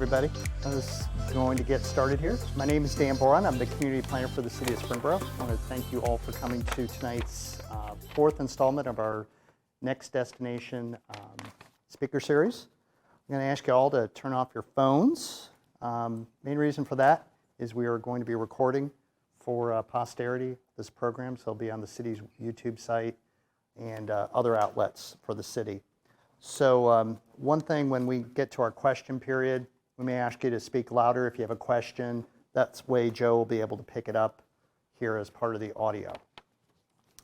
everybody. I was going to get started here. My name is Dan Boron. I'm the community planner for the city of Springboro. I want to thank you all for coming to tonight's fourth installment of our Next Destination speaker series. I'm going to ask you all to turn off your phones. Main reason for that is we are going to be recording for posterity this program, so it'll be on the city's YouTube site and other outlets for the city. So one thing, when we get to our question period, we may ask you to speak louder if you have a question. That's way Joe will be able to pick it up here as part of the audio.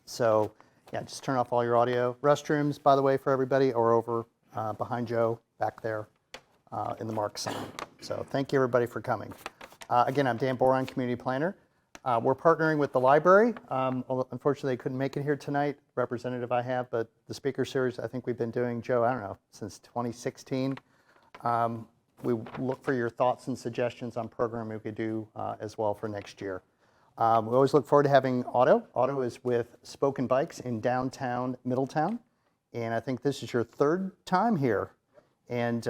So yeah, just turn off all your audio. Restrooms, by the way, for everybody, are over behind Joe back there in the Mark sign. So thank you everybody for coming. Again, I'm Dan Boron, community planner. We're partnering with the library. Unfortunately, they couldn't make it here tonight, representative I have, but the speaker series I think we've been doing, Joe, I don't know, since 2016. We look for your thoughts and suggestions on programming we could do as well for next year. We always look forward to having Otto. Otto is with Spoken Bikes in downtown Middletown, and I think this is your third time here. And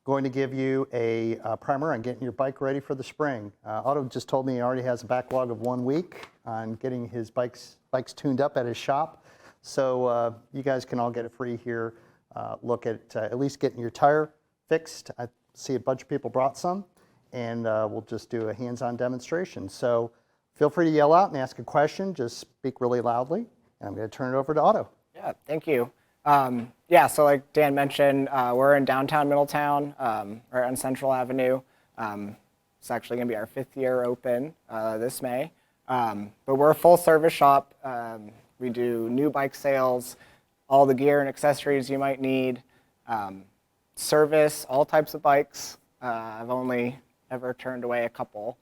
going to give you a primer on getting your bike ready for the spring. Otto just told me he already has a backlog of 1 week on getting his bikes tuned up at his shop. So you guys can all get a free here look at least getting your tire fixed. I see a bunch of people brought some, and we'll just do a hands-on demonstration. So feel free to yell out and ask a question. Just speak really loudly, and I'm going to turn it over to Otto. Yeah, thank you. Yeah, so like Dan mentioned, we're in downtown Middletown, right on Central Avenue. It's actually going to be our 5th year open this May. But we're a full service shop. We do new bike sales, all the gear and accessories you might need, service all types of bikes. I've only ever turned away a couple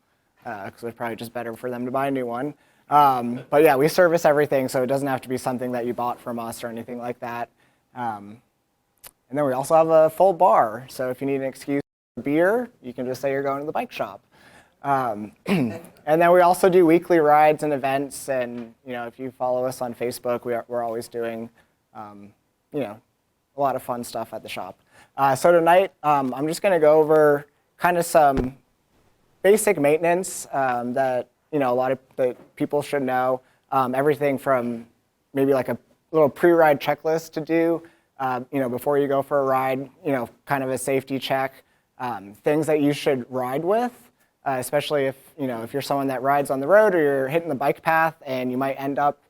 because it's probably just better for them to buy a new one. But yeah, we service everything, so it doesn't have to be something that you bought from us or anything like that. And then we also have a full bar, so if you need an excuse for beer, you can just say you're going to the bike shop. And then we also do weekly rides and events, and if you follow us on Facebook, we're always doing a lot of fun stuff at the shop. So tonight, I'm just going to go over kind of some basic maintenance that a lot of the people should know. Everything from maybe like a little pre-ride checklist to do, before you go for a ride, kind of a safety check. Things that you should ride with, especially if you're someone that rides on the road or you're hitting the bike path and you might end up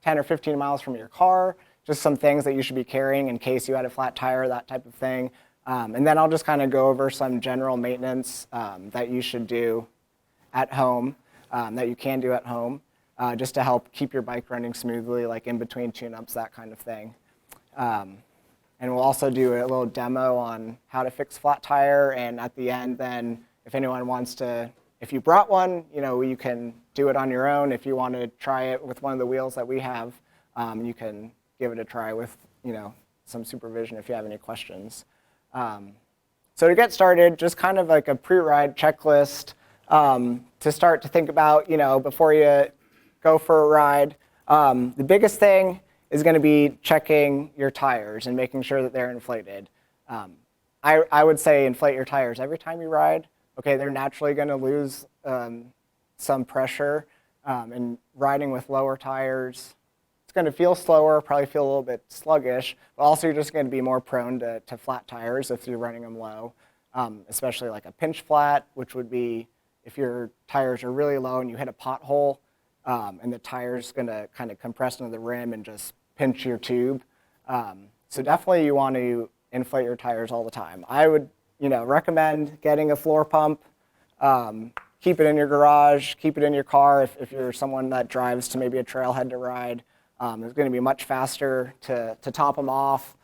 10 or 15 miles from your car. Just some things that you should be carrying in case you had a flat tire, that type of thing. And then I'll just kind of go over some general maintenance that you should do at home. That you can do at home, just to help keep your bike running smoothly, like in between tune-ups, that kind of thing. And we'll also do a little demo on how to fix flat tire, and at the end then, if anyone wants to, if you brought one, you can do it on your own. If you want to try it with one of the wheels that we have, you can give it a try with some supervision if you have any questions. So to get started, just kind of like a pre-ride checklist, to start to think about, before you go for a ride. The biggest thing is going to be checking your tires and making sure that they're inflated. I would say inflate your tires every time you ride. Okay, they're naturally going to lose some pressure, and riding with lower tires, it's going to feel slower, probably feel a little bit sluggish, but also you're just going to be more prone to flat tires if you're running them low, especially like a pinch flat, which would be if your tires are really low and you hit a pothole, and the tire's going to kind of compress into the rim and just pinch your tube. So definitely you want to inflate your tires all the time. I would recommend getting a floor pump. Keep it in your garage, keep it in your car if you're someone that drives to maybe a trailhead to ride. It's going to be much faster to top them off.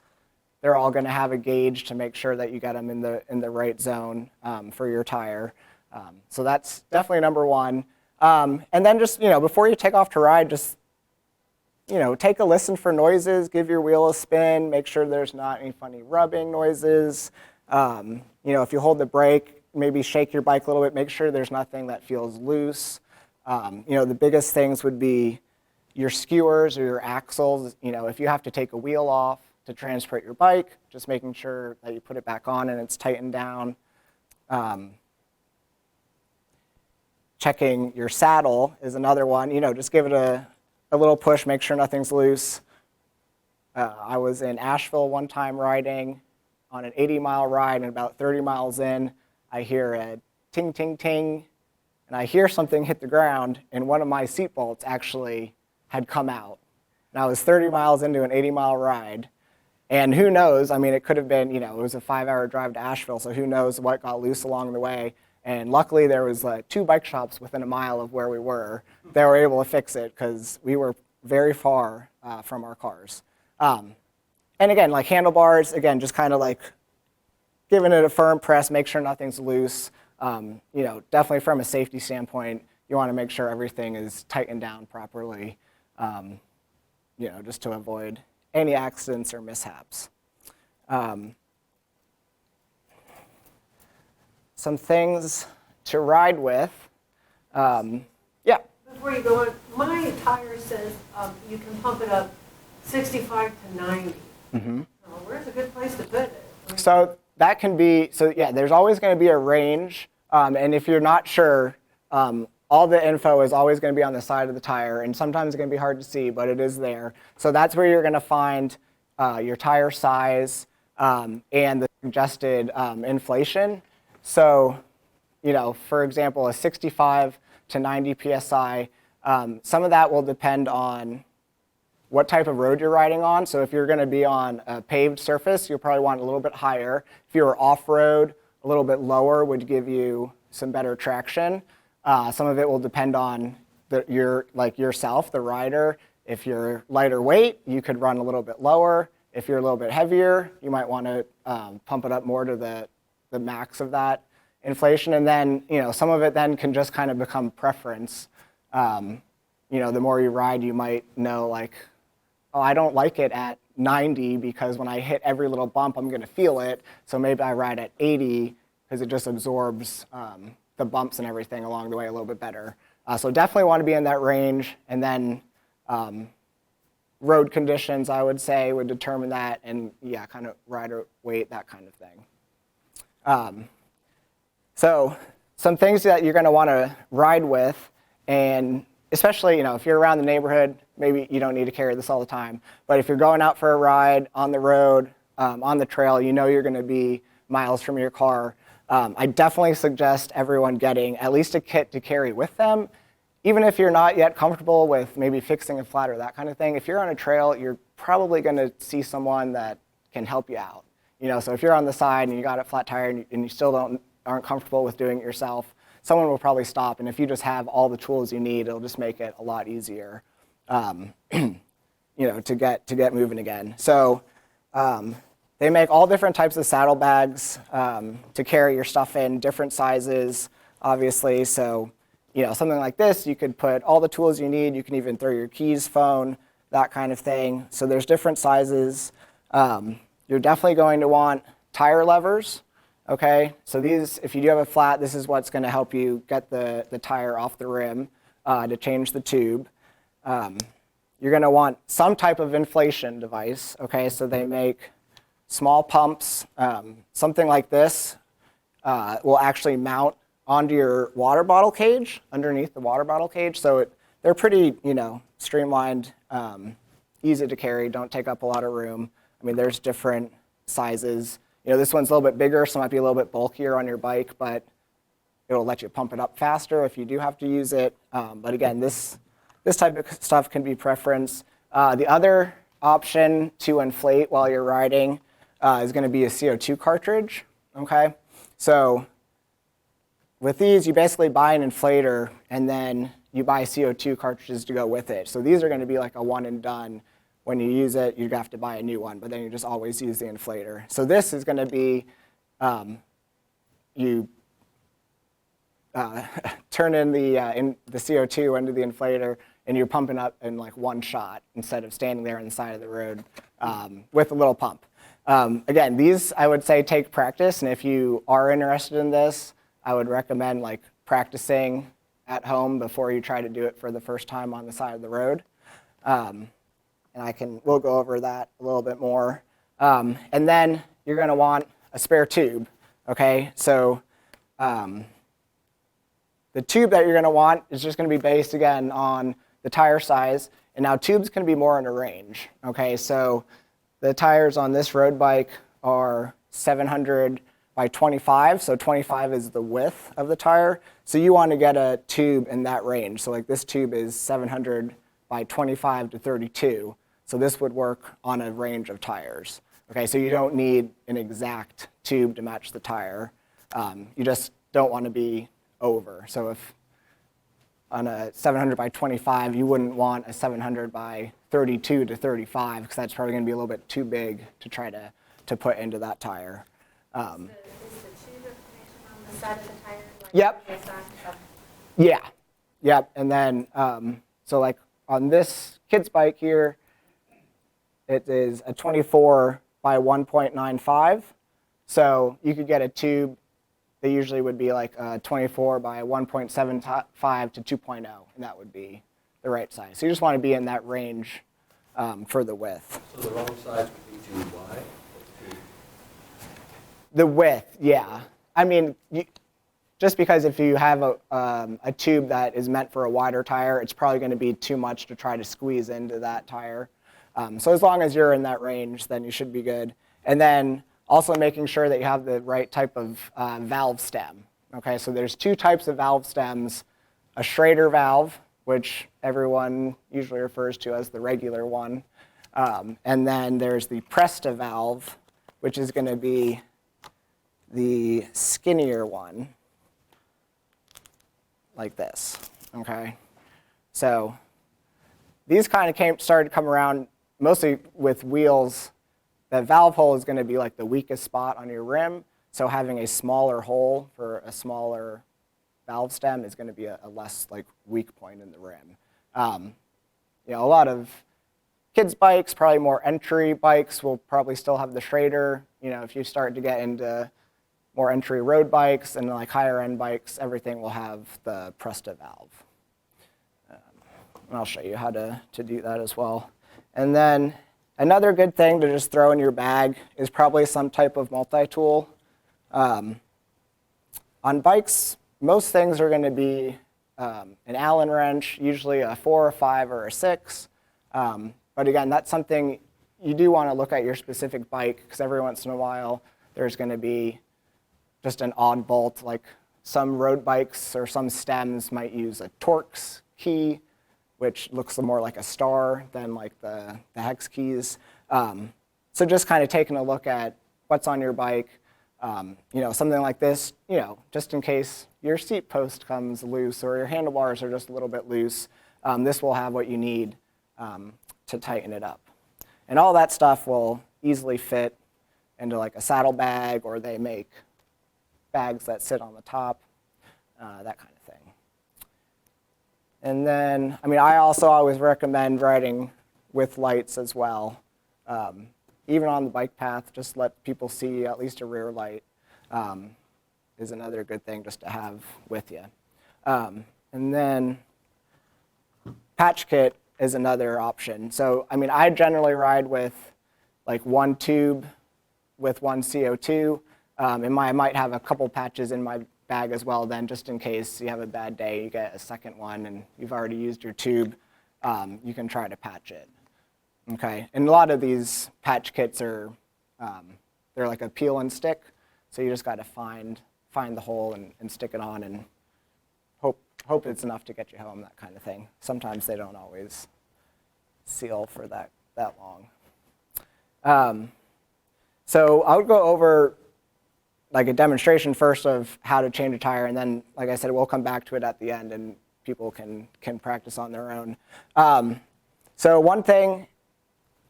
They're all going to have a gauge to make sure that you get them in the right zone for your tire. So that's definitely number one. And then just, before you take off to ride, just, take a listen for noises, give your wheel a spin, make sure there's not any funny rubbing noises. If you hold the brake, maybe shake your bike a little bit, make sure there's nothing that feels loose. The biggest things would be your skewers or your axles. If you have to take a wheel off to transport your bike, just making sure that you put it back on and it's tightened down. Checking your saddle is another one. Just give it a little push, make sure nothing's loose. I was in Asheville one time riding on an 80-mile ride, and about 30 miles in, I hear a ting, ting, ting, and I hear something hit the ground, and one of my seat bolts actually had come out. And I was 30 miles into an 80-mile ride, and who knows, I mean, it could have been, it was a 5-hour drive to Asheville, so who knows what got loose along the way. And luckily, there was 2 bike shops within a mile of where we were. They were able to fix it because we were very far from our cars. And again, like handlebars, again, just kind of like giving it a firm press, make sure nothing's loose. Definitely from a safety standpoint, you want to make sure everything is tightened down properly, just to avoid any accidents or mishaps. Some things to ride with. Yeah. Before you go on, my tire says you can pump it up 65 to 90. Mm-hmm. Where's a good place to put it? So that can be, there's always going to be a range. And if you're not sure, all the info is always going to be on the side of the tire. And sometimes it's going to be hard to see, but it is there. So that's where you're going to find your tire size and the suggested inflation. So, for example, a 65 to 90 PSI, some of that will depend on what type of road you're riding on. So if you're going to be on a paved surface, you'll probably want a little bit higher. If you're off-road, a little bit lower would give you some better traction. Some of it will depend on yourself, the rider. If you're lighter weight, you could run a little bit lower. If you're a little bit heavier, you might want to pump it up more to the max of that inflation. And then, some of it then can just kind of become preference. The more you ride, you might know oh, I don't like it at 90 because when I hit every little bump, I'm going to feel it. So maybe I ride at 80 because it just absorbs the bumps and everything along the way a little bit better. So definitely want to be in that range. And then road conditions, I would say, would determine that. And yeah, kind of rider weight, that kind of thing. So some things that you're going to want to ride with, and especially, if you're around the neighborhood, maybe you don't need to carry this all the time. But if you're going out for a ride on the road, on the trail, you're going to be miles from your car. I definitely suggest everyone getting at least a kit to carry with them. Even if you're not yet comfortable with maybe fixing a flat or that kind of thing, if you're on a trail, you're probably going to see someone that can help you out. So if you're on the side and you got a flat tire and you still aren't comfortable with doing it yourself, someone will probably stop. And if you just have all the tools you need, it'll just make it a lot easier, to get moving again. So they make all different types of saddlebags to carry your stuff in, different sizes, obviously. So, something like this, you could put all the tools you need. You can even throw your keys, phone, that kind of thing. So there's different sizes. You're definitely going to want tire levers. Okay, so these, if you do have a flat, this is what's going to help you get the tire off the rim to change the tube. You're going to want some type of inflation device. Okay, so they make small pumps. Something like this will actually mount onto your water bottle cage, underneath the water bottle cage. So they're pretty, streamlined, easy to carry, don't take up a lot of room. I mean, there's different sizes. This one's a little bit bigger, so it might be a little bit bulkier on your bike, but it'll let you pump it up faster if you do have to use it. But again, this type of stuff can be preference. The other option to inflate while you're riding is going to be a CO2 cartridge. Okay, so with these, you basically buy an inflator and then you buy CO2 cartridges to go with it. So these are going to be like a one and done. When you use it, you have to buy a new one, but then you just always use the inflator. So this is going to be, you turn in the CO2 into the inflator, and you're pumping up in like one shot instead of standing there on the side of the road with a little pump. Again, these I would say take practice, and if you are interested in this, I would recommend like practicing at home before you try to do it for the first time on the side of the road. And we'll go over that a little bit more. And then you're going to want a spare tube. Okay, so the tube that you're going to want is just going to be based, again, on the tire size. And now tubes can be more in a range. Okay, so the tires on this road bike are 700 by 25, so 25 is the width of the tire. So you want to get a tube in that range. So like this tube is 700 by 25 to 32. So this would work on a range of tires. Okay, so you don't need an exact tube to match the tire. You just don't want to be over. So if on a 700 by 25, you wouldn't want a 700 by 32 to 35, because that's probably going to be a little bit too big to try to put into that tire. Is the tube information on the side of the tire? Like Yep. face on? Okay. Yeah, yep. And then, so like on this kid's bike here, it is a 24 by 1.95. So you could get a tube. They usually would be like 24 by 1.75 to 2.0, and that would be the right size. So you just want to be in that range for the width. So the wrong size would be too wide? The width, yeah. I mean, just because if you have a tube that is meant for a wider tire, it's probably going to be too much to try to squeeze into that tire. So as long as you're in that range, then you should be good. And then also making sure that you have the right type of valve stem. Okay, so there's two types of valve stems: a Schrader valve, which everyone usually refers to as the regular one, and then there's the Presta valve, which is going to be the skinnier one, like this. Okay, so these kind of started to come around mostly with wheels. That valve hole is going to be like the weakest spot on your rim, so having a smaller hole for a smaller valve stem is going to be a less like weak point in the rim. You know, a lot of kids' bikes, probably more entry bikes, will probably still have the Schrader. You know, if you start to get into more entry road bikes and like higher end bikes, everything will have the Presta valve. And I'll show you how to do that as well. And then another good thing to just throw in your bag is probably some type of multi-tool. On bikes, most things are going to be an Allen wrench, usually a 4 or 5 or a 6. But again, that's something you do want to look at your specific bike, because every once in a while there's going to be just an odd bolt. Like some road bikes or some stems might use a Torx key, which looks more like a star than like the hex keys. So just kind of taking a look at what's on your bike. You know, something like this, you know, just in case your seat post comes loose or your handlebars are just a little bit loose, this will have what you need to tighten it up. And all that stuff will easily fit into like a saddle bag, or they make bags that sit on the top, that kind of thing. And then, I mean, I also always recommend riding with lights as well. Even on the bike path, just let people see at least a rear light is another good thing just to have with you. And then patch kit is another option. So, I mean, I generally ride with like one tube with one CO2. And I might have a couple patches in my bag as well, then just in case you have a bad day, you get a second one and you've already used your tube, you can try to patch it. Okay, and a lot of these patch kits are, they're like a peel and stick, so you just got to find the hole and stick it on and hope it's enough to get you home, that kind of thing. Sometimes they don't always seal for that long. So I would go over like a demonstration first of how to change a tire, and then, like I said, we'll come back to it at the end and people can practice on their own. So one thing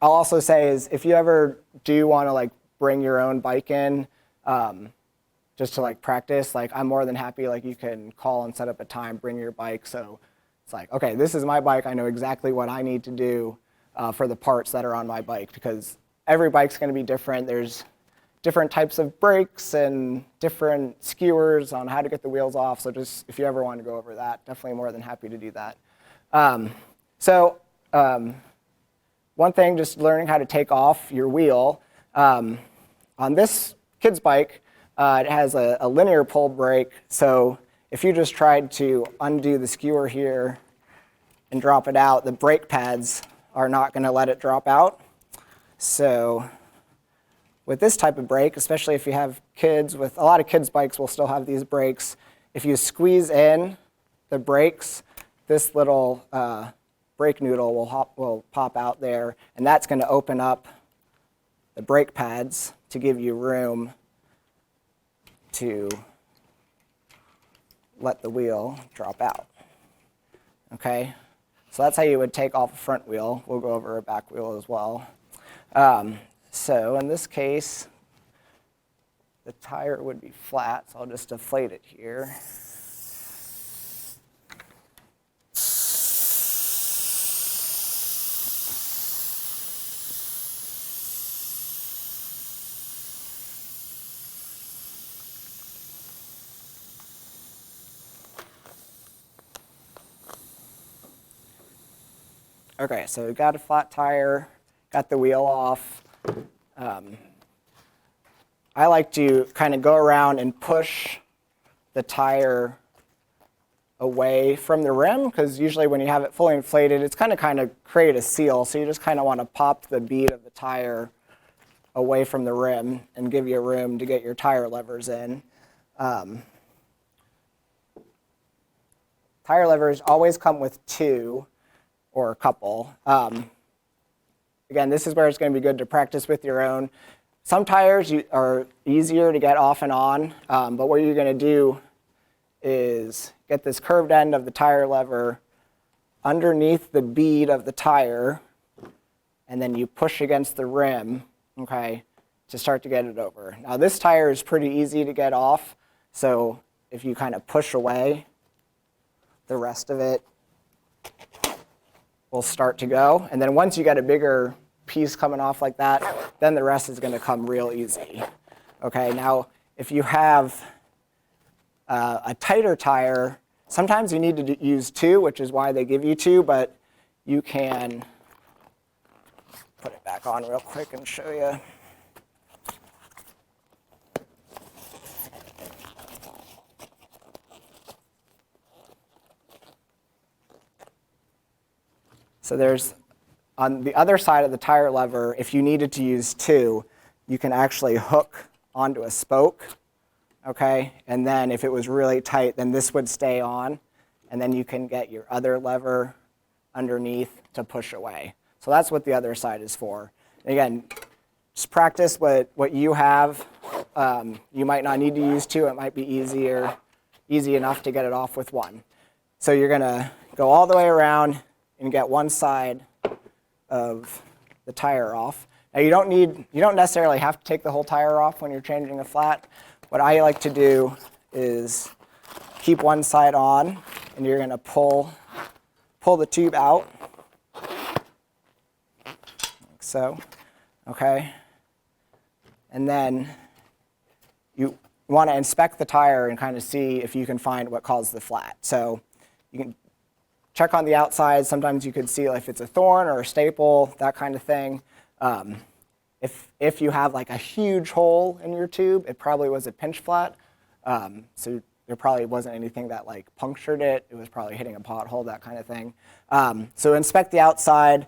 I'll also say is if you ever do want to like bring your own bike in just to like practice, like I'm more than happy, like you can call and set up a time, bring your bike. So it's like, okay, this is my bike. I know exactly what I need to do for the parts that are on my bike, because every bike's going to be different. There's different types of brakes and different skewers on how to get the wheels off. So just if you ever want to go over that, definitely more than happy to do that. One thing, just learning how to take off your wheel. On this kid's bike, It has a linear pull brake, so if you just tried to undo the skewer here and drop it out, the brake pads are not going to let it drop out. So with this type of brake, especially if you have kids, with a lot of kids' bikes will still have these brakes, if you squeeze in the brakes, this little brake noodle will pop out there, and that's going to open up the brake pads to give you room to let the wheel drop out. Okay, so that's how you would take off a front wheel. We'll go over a back wheel as well. So in this case, the tire would be flat, so I'll just deflate it here. Okay, so we got a flat tire, got the wheel off. I like to kind of go around and push the tire away from the rim, because usually when you have it fully inflated, it's kind of create a seal, so you just kind of want to pop the bead of the tire away from the rim and give you room to get your tire levers in. Tire levers always come with two or a couple. Again, this is where it's going to be good to practice with your own. Some tires are easier to get off and on, but what you're going to do is get this curved end of the tire lever underneath the bead of the tire, and then you push against the rim, okay, to start to get it over. Now this tire is pretty easy to get off, so if you kind of push away, the rest of it will start to go. And then once you get a bigger piece coming off like that, then the rest is going to come real easy. Okay, now if you have a tighter tire, sometimes you need to use two, which is why they give you two, but you can put it back on real quick and show you. So there's, on the other side of the tire lever, if you needed to use two, you can actually hook onto a spoke, okay? And then if it was really tight, then this would stay on, and then you can get your other lever underneath to push away. So that's what the other side is for. And again, just practice what you have. You might not need to use two. It might be easy enough to get it off with one. So you're going to go all the way around and get one side of the tire off. Now you don't necessarily have to take the whole tire off when you're changing a flat. What I like to do is keep one side on, and you're going to pull the tube out, like so, okay? And then you want to inspect the tire and kind of see if you can find what caused the flat. So you can check on the outside. Sometimes you could see if it's a thorn or a staple, that kind of thing. If you have like a huge hole in your tube, it probably was a pinch flat. So there probably wasn't anything that like punctured it. It was probably hitting a pothole, that kind of thing. So inspect the outside.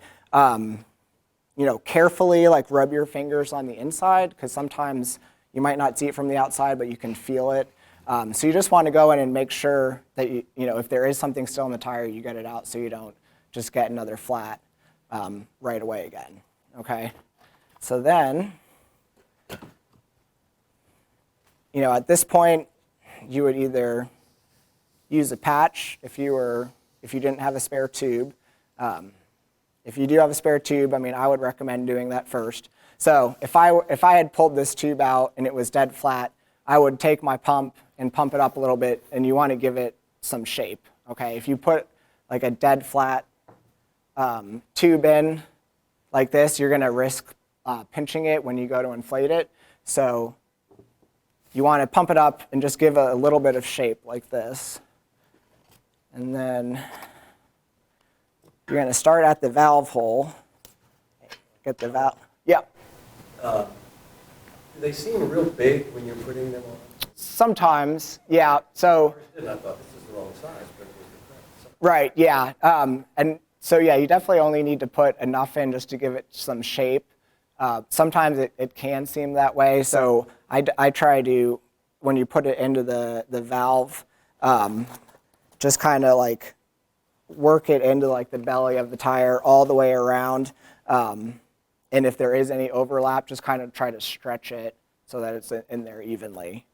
Carefully rub your fingers on the inside, because sometimes you might not see it from the outside, but you can feel it. So you just want to go in and make sure that if there is something still in the tire, you get it out so you don't just get another flat right away again. Okay. So then, at this point, you would either use a patch if you didn't have a spare tube. If you do have a spare tube, I would recommend doing that first. So if I had pulled this tube out and it was dead flat, I would take my pump and pump it up a little bit, and you want to give it some shape. Okay, if you put like a dead flat tube in like this, you're going to risk pinching it when you go to inflate it. So you want to pump it up and just give a little bit of shape like this. And then you're going to start at the valve hole. Get the valve. Yep. Do they seem real big when you're putting them on? Sometimes, yeah. So. And I thought this is the wrong size, but it was the correct size. Right, yeah. And so, yeah, you definitely only need to put enough in just to give it some shape. Sometimes it can seem that way, so I try to, when you put it into the valve, just kind of like work it into like the belly of the tire all the way around. And if there is any overlap, just kind of try to stretch it so that it's in there evenly.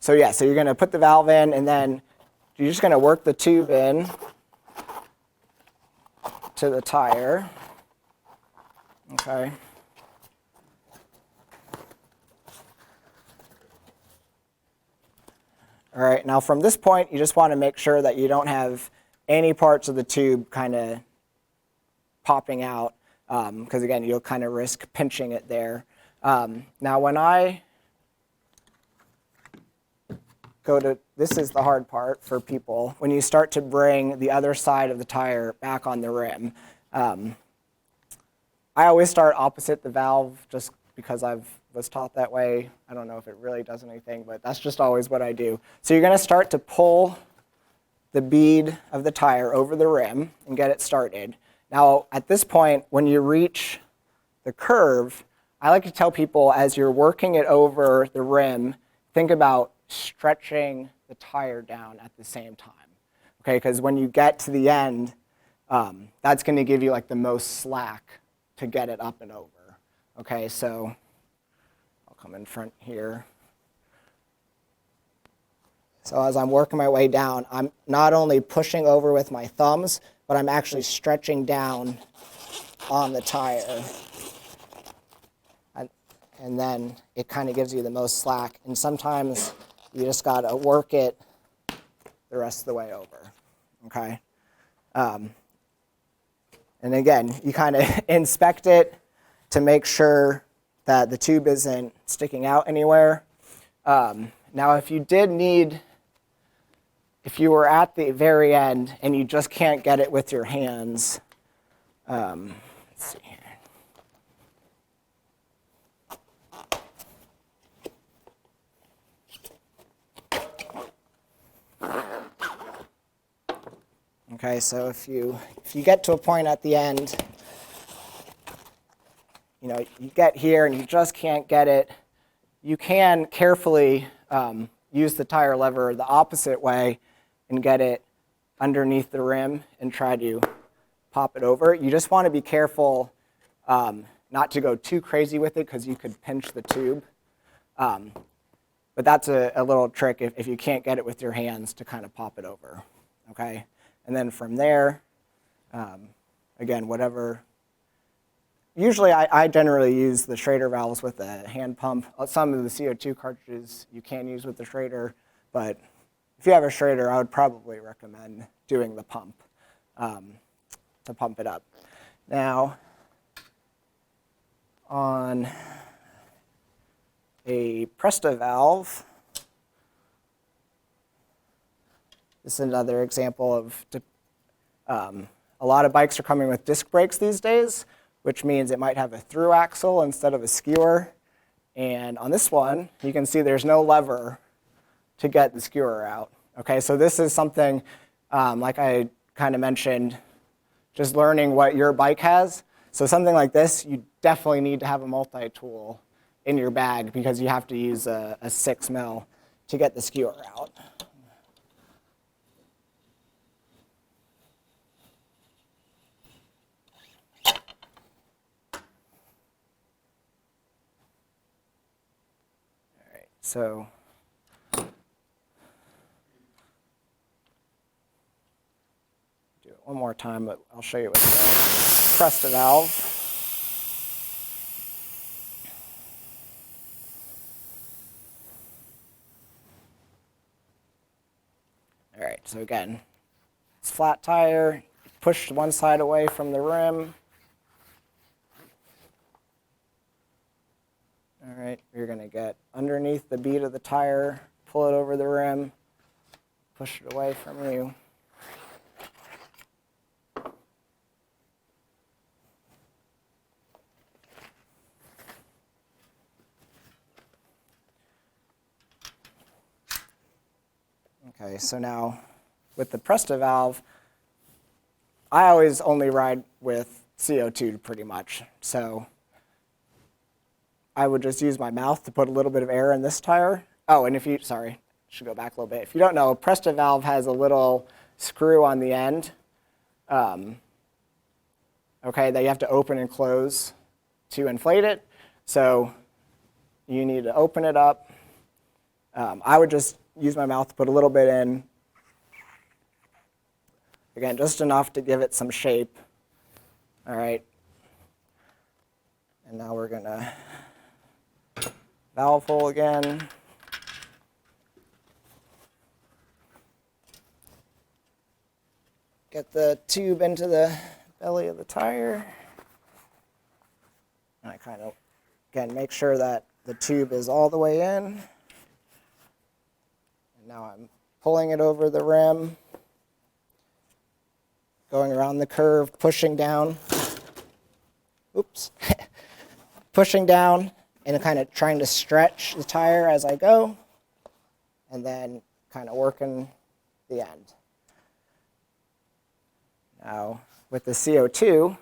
So yeah, so you're going to put the valve in, and then you're just going to work the tube in to the tire. Okay. All right, now from this point, you just want to make sure that you don't have any parts of the tube kind of popping out, because again, you'll kind of risk pinching it there. Now when I go to, this is the hard part for people, when you start to bring the other side of the tire back on the rim. I always start opposite the valve just because I was taught that way. I don't know if it really does anything, but that's just always what I do. So you're going to start to pull the bead of the tire over the rim and get it started. Now, at this point, when you reach the curve, I like to tell people as you're working it over the rim, think about stretching the tire down at the same time. Okay, because when you get to the end, that's going to give you like the most slack to get it up and over. Okay, so I'll come in front here. So as I'm working my way down, I'm not only pushing over with my thumbs, but I'm actually stretching down on the tire. And then it kind of gives you the most slack. And sometimes you just got to work it the rest of the way over. Okay? And again, you kind of inspect it to make sure that the tube isn't sticking out anywhere. Now, if you did need, if you were at the very end and you just can't get it with your hands, let's see here. Okay, so if you get to a point at the end, you know, you get here and you just can't get it, you can carefully use the tire lever the opposite way and get it underneath the rim and try to pop it over. You just want to be careful not to go too crazy with it because you could pinch the tube. But that's a little trick if you can't get it with your hands to kind of pop it over. Okay? And then from there, again, whatever. Usually I generally use the Schrader valves with a hand pump. Some of the CO2 cartridges you can use with the Schrader, but if you have a Schrader, I would probably recommend doing the pump to pump it up. Now, on a Presta valve, this is another example of a lot of bikes are coming with disc brakes these days, which means it might have a through axle instead of a skewer. And on this one, you can see there's no lever to get the skewer out. Okay, so this is something, like I kind of mentioned, just learning what your bike has. So something like this, you definitely need to have a multi-tool in your bag because you have to use a 6 mil to get the skewer out. So do it one more time, but I'll show you with the Presta valve. All right, so again, it's flat tire, push one side away from the rim. All right, you're going to get underneath the bead of the tire, pull it over the rim, push it away from you. Okay, so now with the Presta valve, I always only ride with CO2 pretty much. So I would just use my mouth to put a little bit of air in this tire. Oh, and if you, sorry, should go back a little bit. If you don't know, Presta valve has a little screw on the end, okay, that you have to open and close to inflate it. So you need to open it up. I would just use my mouth to put a little bit in. Again, just enough to give it some shape. All right. And now we're going to valve hole again. Get the tube into the belly of the tire. And I kind of, again, make sure that the tube is all the way in. And now I'm pulling it over the rim, going around the curve, pushing down. Oops. Pushing down and kind of trying to stretch the tire as I go, and then kind of working the end. Now, with the CO2,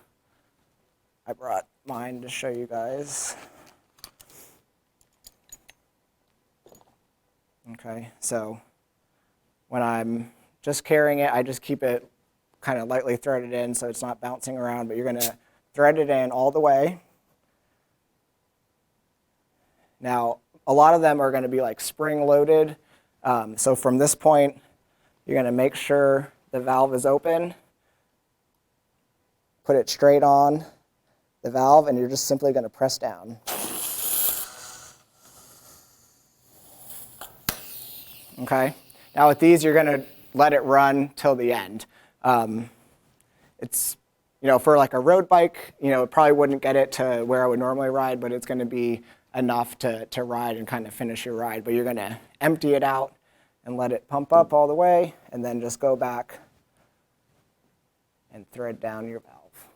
I brought mine to show you guys. Okay, so when I'm just carrying it, I just keep it kind of lightly threaded in so it's not bouncing around, but you're going to thread it in all the way. Now, a lot of them are going to be like spring loaded. So from this point, you're going to make sure the valve is open, put it straight on the valve, and you're just simply going to press down. Okay. Now with these, you're going to let it run till the end. It's, for like a road bike, it probably wouldn't get it to where I would normally ride, but it's going to be enough to ride and kind of finish your ride. But you're going to empty it out and let it pump up all the way, and then just go back and thread down your valve.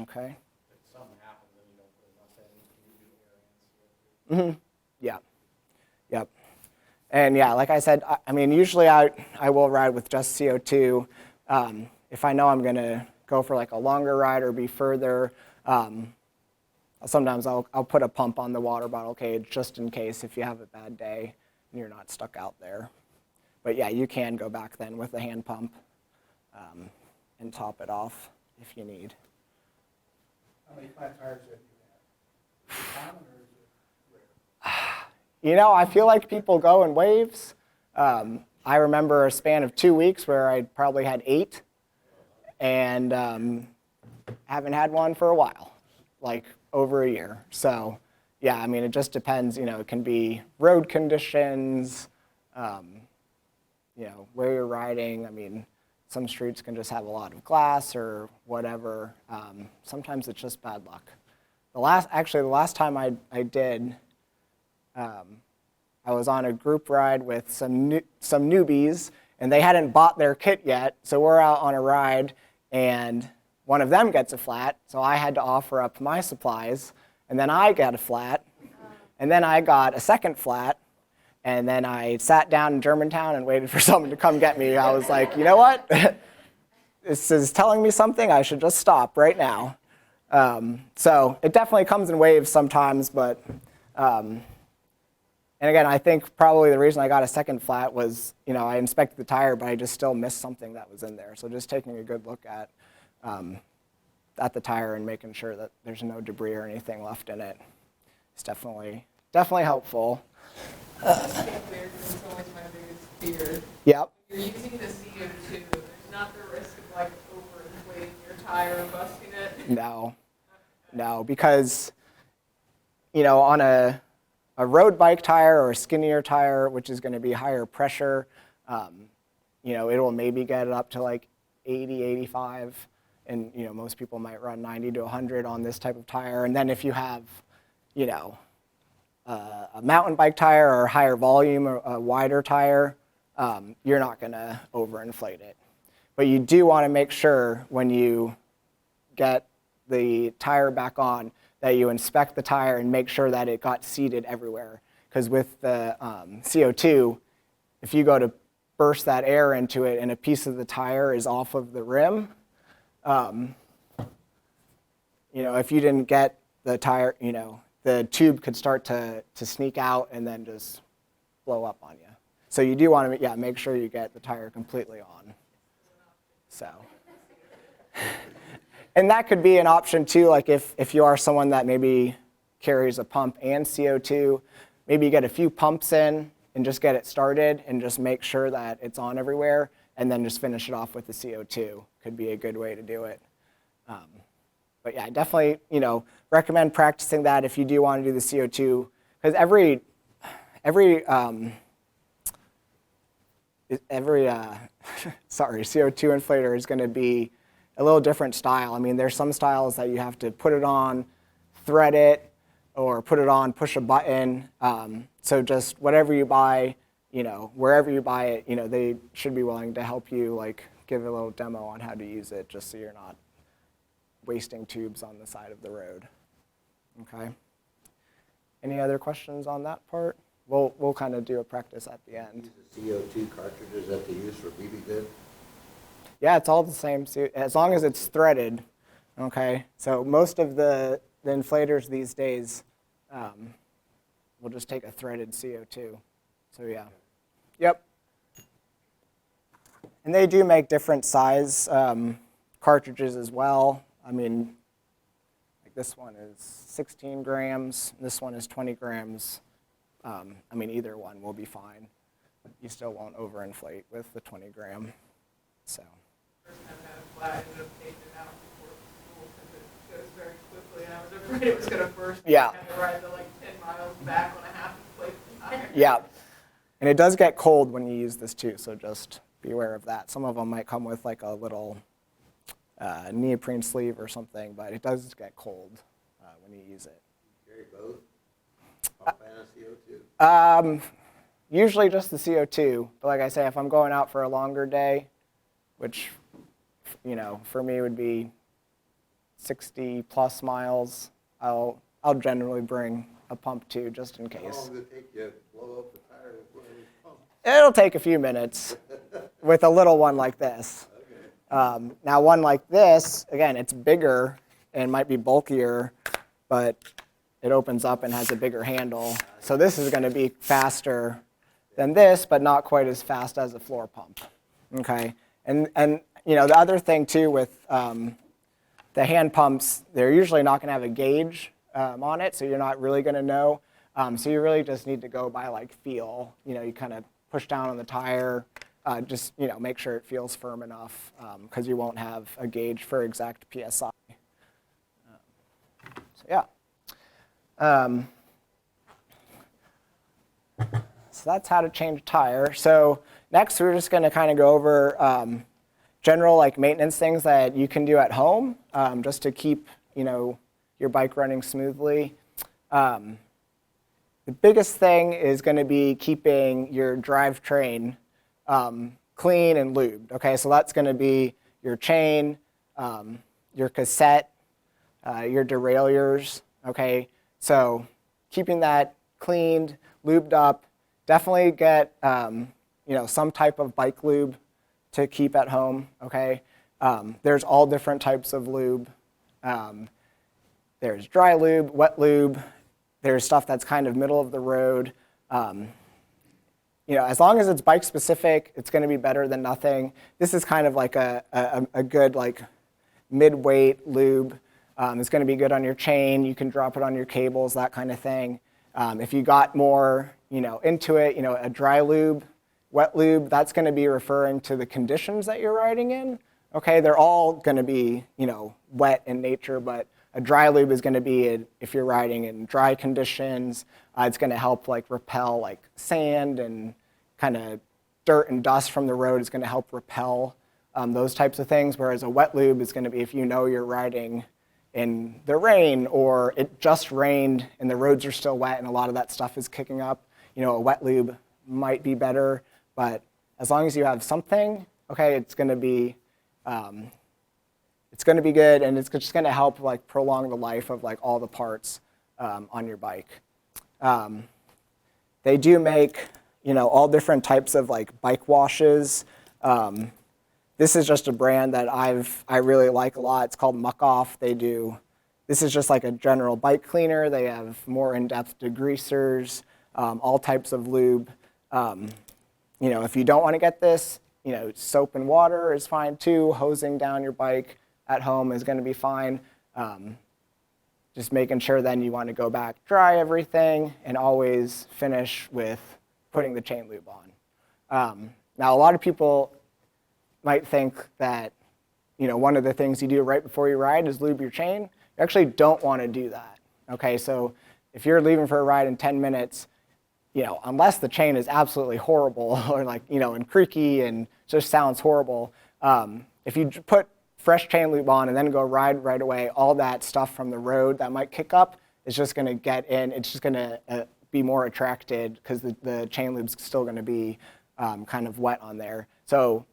Okay? If something happens and you don't put enough in, can you do air and CO2? Yeah. Yep. And yeah, like I said, I mean, usually I will ride with just CO2. If I know I'm going to go for like a longer ride or be further, sometimes I'll put a pump on the water bottle cage just in case if you have a bad day and you're not stuck out there. But yeah, you can go back then with a hand pump and top it off if you need. How many flat tires have you had? Common or is it rare? I feel like people go in waves. I remember a span of 2 weeks where I probably had 8, and haven't had one for a while, like over a year. So yeah, I mean, it just depends. It can be road conditions, where you're riding. I mean, some streets can just have a lot of glass or whatever. Sometimes it's just bad luck. The last time I did, I was on a group ride with some newbies, and they hadn't bought their kit yet. So we're out on a ride, and one of them gets a flat. So I had to offer up my supplies, and then I got a flat, and then I got a second flat, and then I sat down in Germantown and waited for someone to come get me. I was like, you know what? This is telling me something. I should just stop right now. So it definitely comes in waves sometimes, but and again, I think probably the reason I got a second flat was, I inspected the tire, but I just still missed something that was in there. So just taking a good look at the tire and making sure that there's no debris or anything left in it is definitely helpful. It's always my biggest fear. Yep. You're using the CO2, there's not the risk of like overinflating your tire or busting it. No, because on a road bike tire or a skinnier tire, which is going to be higher pressure, it'll maybe get it up to like 80, 85, and most people might run 90 to 100 on this type of tire. And then if you have, a mountain bike tire or higher volume or a wider tire, you're not going to overinflate it. But you do want to make sure when you get the tire back on that you inspect the tire and make sure that it got seated everywhere. Because with the CO2, if you go to burst that air into it and a piece of the tire is off of the rim, if you didn't get the tire, the tube could start to sneak out and then just blow up on you. So you do want to, make sure you get the tire completely on. So, and that could be an option too, like if you are someone that maybe carries a pump and CO2, maybe you get a few pumps in and just get it started and just make sure that it's on everywhere and then just finish it off with the CO2 could be a good way to do it. But yeah, I definitely, recommend practicing that if you do want to do the CO2, because every CO2 inflator is going to be a little different style. I mean, there's some styles that you have to put it on, thread it, or put it on, push a button. So just whatever you buy, wherever you buy it, they should be willing to help you, like give a little demo on how to use it, just so you're not wasting tubes on the side of the road. Okay. Any other questions on that part? We'll kind of do a practice at the end. Use the CO2 cartridges that they use for BB gun? Yeah, it's all the same, as long as it's threaded. Okay, so most of the inflators these days will just take a threaded CO2. So yeah, yep. And they do make different size cartridges as well. I mean, like this one is 16 grams, this one is 20 grams. I mean, either one will be fine. You still won't overinflate with the 20 gram. So. First time I had a flat, I ended up taking it out before school because it goes very quickly, and I was afraid it was going to burst. Yeah. I had to ride the 10 miles back on a half inflated tire. Yeah. And it does get cold when you use this too, so just be aware of that. Some of them might come with like a little neoprene sleeve or something, but it does get cold when you use it. Carry both? Pump and CO2? Usually just the CO2, but like I say, if I'm going out for a longer day, which, for me would be 60 plus miles, I'll generally bring a pump too, just in How case. long does it take you to blow up the tire with one of these pumps? It'll take a few minutes with a little one like this. Now one like this, again, it's bigger and might be bulkier, but it opens up and has a bigger handle. So this is going to be faster than this, but not quite as fast as a floor pump. Okay, and the other thing too with the hand pumps, they're usually not going to have a gauge on it, so you're not really going to know. So you really just need to go by like feel. You kind of push down on the tire, just make sure it feels firm enough, because you won't have a gauge for exact PSI. So yeah. So that's how to change a tire. So next we're just going to kind of go over general maintenance things that you can do at home just to keep your bike running smoothly. The biggest thing is going to be keeping your drivetrain clean and lubed. Okay, so that's going to be your chain, your cassette, your derailleurs. Okay, so keeping that cleaned, lubed up. Definitely get some type of bike lube to keep at home. Okay, there's all different types of lube. There's dry lube, wet lube. There's stuff that's kind of middle of the road. As long as it's bike specific, it's going to be better than nothing. This is kind of like a good mid-weight lube. It's going to be good on your chain. You can drop it on your cables, that kind of thing. If you got more into it, a dry lube, wet lube, that's going to be referring to the conditions that you're riding in. Okay, they're all going to be wet in nature, but a dry lube is going to be if you're riding in dry conditions. It's going to help repel sand and kind of dirt and dust from the road. Is going to help repel those types of things. Whereas a wet lube is going to be if you're riding in the rain or it just rained and the roads are still wet and a lot of that stuff is kicking up. A wet lube might be better, but as long as you have something, okay, it's going to be good, and it's just going to help prolong the life of all the parts on your bike. They do make all different types of like bike washes. This is just a brand that I really like a lot. It's called Muck Off. This is just like a general bike cleaner. They have more in-depth degreasers, all types of lube. If you don't want to get this, soap and water is fine too. Hosing down your bike at home is going to be fine. Just making sure then you want to go back, dry everything, and always finish with putting the chain lube on. Now, a lot of people might think that one of the things you do right before you ride is lube your chain. You actually don't want to do that. Okay, so if you're leaving for a ride in 10 minutes, unless the chain is absolutely horrible or and creaky and just sounds horrible, if you put fresh chain lube on and then go ride right away, all that stuff from the road that might kick up is just going to get in. It's just going to be more attracted because the chain lube's still going to be kind of wet on there. So,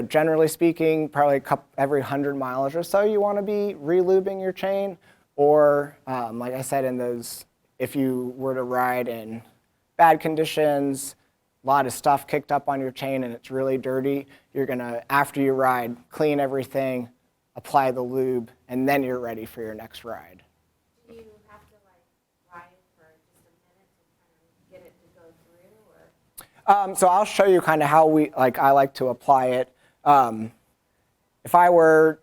generally speaking, probably every 100 miles or so, you want to be re-lubing your chain. Or, like I said, if you were to ride in bad conditions, a lot of stuff kicked up on your chain and it's really dirty, you're gonna, after you ride, clean everything, apply the lube, and then you're ready for your next ride. Do you have to ride for just a minute to kind of get it to go through, or? So I'll show you kind of how I like to apply it. If I were,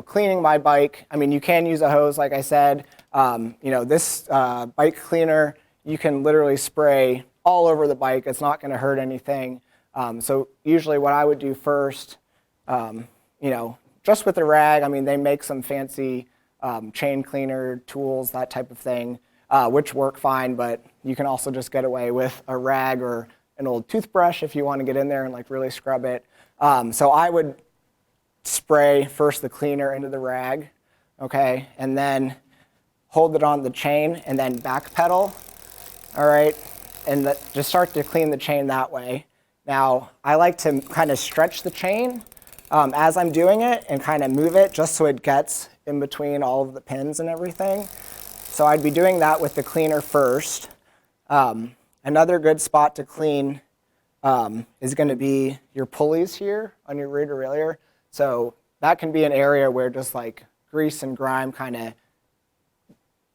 cleaning my bike, you can use a hose, like I said. This bike cleaner, you can literally spray all over the bike. It's not going to hurt anything. So usually what I would do first, just with a rag, they make some fancy chain cleaner tools, that type of thing, which work fine, but you can also just get away with a rag or an old toothbrush if you want to get in there and really scrub it. So I would spray first the cleaner into the rag, okay, and then hold it on the chain and then back pedal. All right, and just start to clean the chain that way. Now, I like to kind of stretch the chain as I'm doing it and kind of move it just so it gets in between all of the pins and everything. So I'd be doing that with the cleaner first. Another good spot to clean is going to be your pulleys here on your rear derailleur. So that can be an area where just grease and grime kind of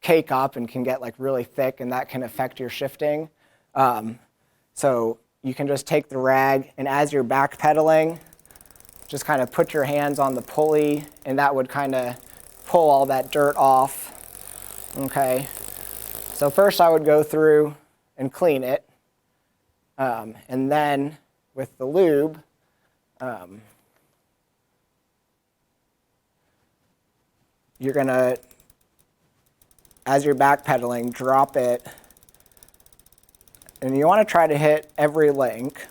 cake up and can get really thick, and that can affect your shifting. So you can just take the rag, and as you're backpedaling, just kind of put your hands on the pulley, and that would kind of pull all that dirt off. Okay. So first I would go through and clean it, and then with the lube, you're going to, as you're backpedaling, drop it, and you want to try to hit every link.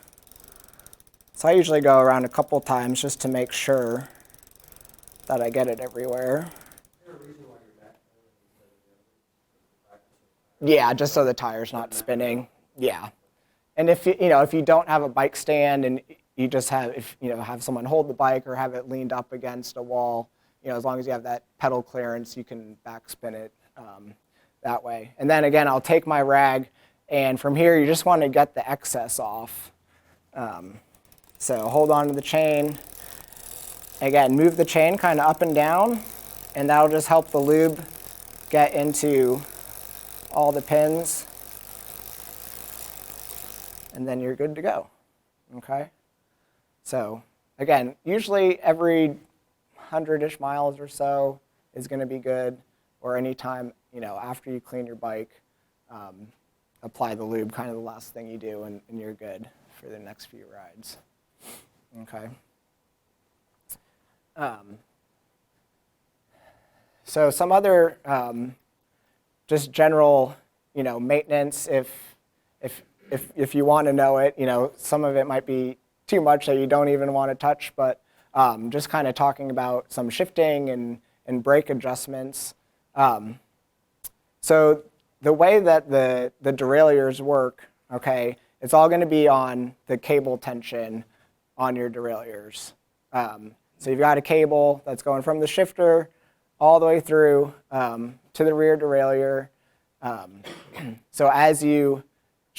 So I usually go around a couple times just to make sure that I get it everywhere. Is there a reason why you're back? Yeah, just so the tire's not spinning. Yeah, and if you don't have a bike stand and you just have have someone hold the bike or have it leaned up against a wall, as long as you have that pedal clearance, you can backspin it that way. And then again, I'll take my rag, and from here you just want to get the excess off. So hold on to the chain. Again, move the chain kind of up and down, and that'll just help the lube get into all the pins, and then you're good to go. Okay? So again, usually every 100-ish miles or so is going to be good, or anytime after you clean your bike, apply the lube, kind of the last thing you do, and you're good for the next few rides. Okay. So some other just general maintenance, if you want to know it, some of it might be too much that you don't even want to touch, but just kind of talking about some shifting and brake adjustments. So the way that the derailleurs work, okay, it's all going to be on the cable tension on your derailleurs. So you've got a cable that's going from the shifter all the way through to the rear derailleur. So as you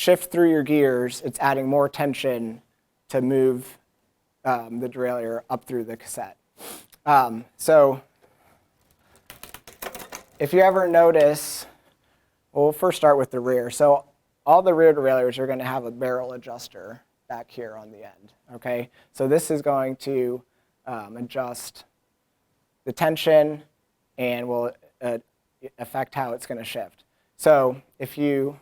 shift through your gears, it's adding more tension to move the derailleur up through the cassette. So if you ever notice, we'll first start with the rear. So all the rear derailleurs are going to have a barrel adjuster back here on the end. Okay, so this is going to adjust the tension and will affect how it's going to shift. So if you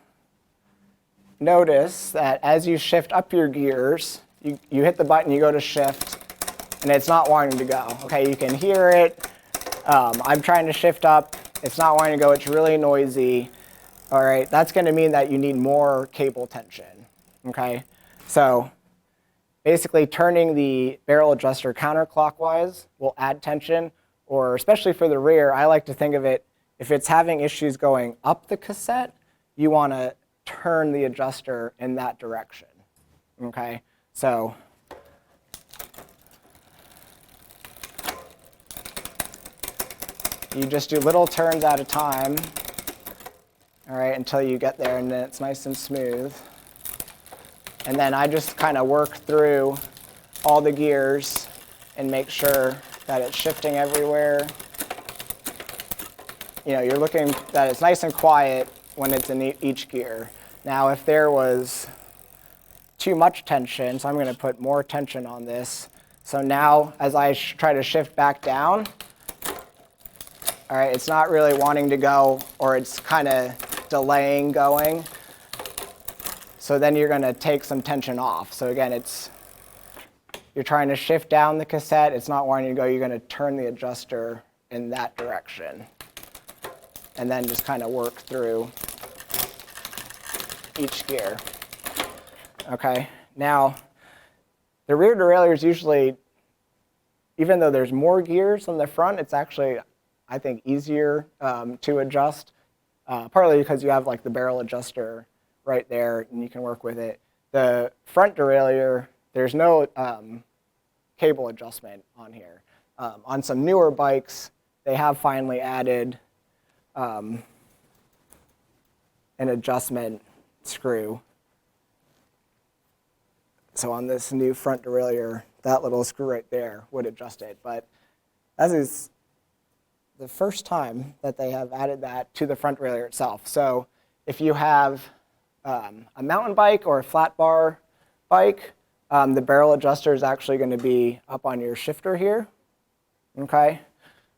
notice that as you shift up your gears, you hit the button, you go to shift, and it's not wanting to go. Okay, you can hear it. I'm trying to shift up. It's not wanting to go. It's really noisy. All right, that's going to mean that you need more cable tension. Okay, so basically turning the barrel adjuster counterclockwise will add tension, or especially for the rear, I like to think of it, if it's having issues going up the cassette, you want to turn the adjuster in that direction. Okay, so you just do little turns at a time, all right, until you get there, and then it's nice and smooth. And then I just kind of work through all the gears and make sure that it's shifting everywhere. You know, you're looking that it's nice and quiet when it's in each gear. Now, if there was too much tension, so I'm going to put more tension on this. So now, as I try to shift back down, all right, it's not really wanting to go, or it's kind of delaying going. So then you're going to take some tension off. So again, you're trying to shift down the cassette. It's not wanting to go. You're going to turn the adjuster in that direction. And then just kind of work through each gear. Okay, now the rear derailleur is usually, even though there's more gears on the front, it's actually, I think, easier to adjust, partly because you have like the barrel adjuster right there and you can work with it. The front derailleur, there's no cable adjustment on here. On some newer bikes, they have finally added an adjustment screw. So on this new front derailleur, that little screw right there would adjust it. But that is the first time that they have added that to the front derailleur itself. So if you have a mountain bike or a flat bar bike, the barrel adjuster is actually going to be up on your shifter here. Okay,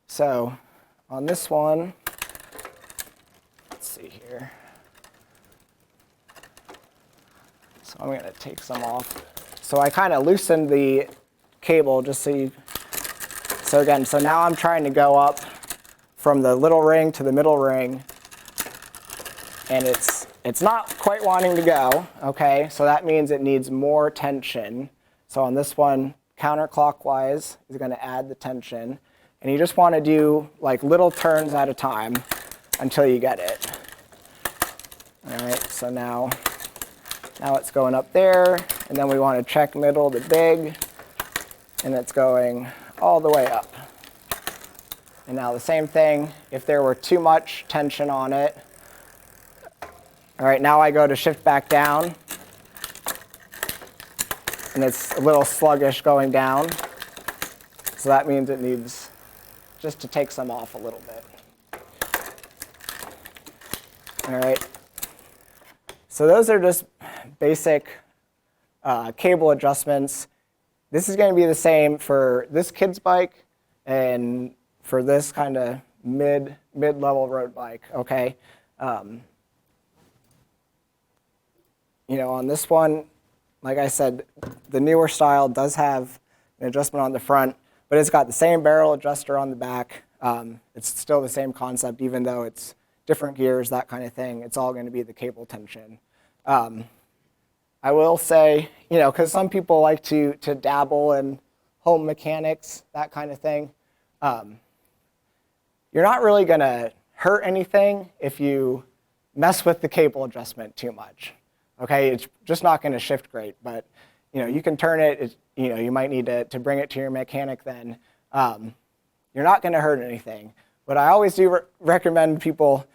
so on this one, let's see here. So I'm going to take some off. So I kind of loosened the cable just so you. So again, so now I'm trying to go up from the little ring to the middle ring, and it's not quite wanting to go, okay? So that means it needs more tension. So on this one, counterclockwise is going to add the tension. And you just want to do like little turns at a time until you get it. All right, so now it's going up there, and then we want to check middle to big, and it's going all the way up. And now the same thing, if there were too much tension on it. All right, now I go to shift back down, and it's a little sluggish going down. So that means it needs just to take some off a little bit. All right, so those are just basic cable adjustments. This is going to be the same for this kid's bike and for this kind of mid-level road bike, okay? You know, on this one, like I said, the newer style does have an adjustment on the front, but it's got the same barrel adjuster on the back. It's still the same concept, even though it's different gears, that kind of thing. It's all going to be the cable tension. I will say, you know, because some people like to dabble in home mechanics, that kind of thing. You're not really going to hurt anything if you mess with the cable adjustment too much. Okay, it's just not going to shift great, but you know, you can turn it. You know, you might need to bring it to your mechanic then. You're not going to hurt anything. What I always do recommend people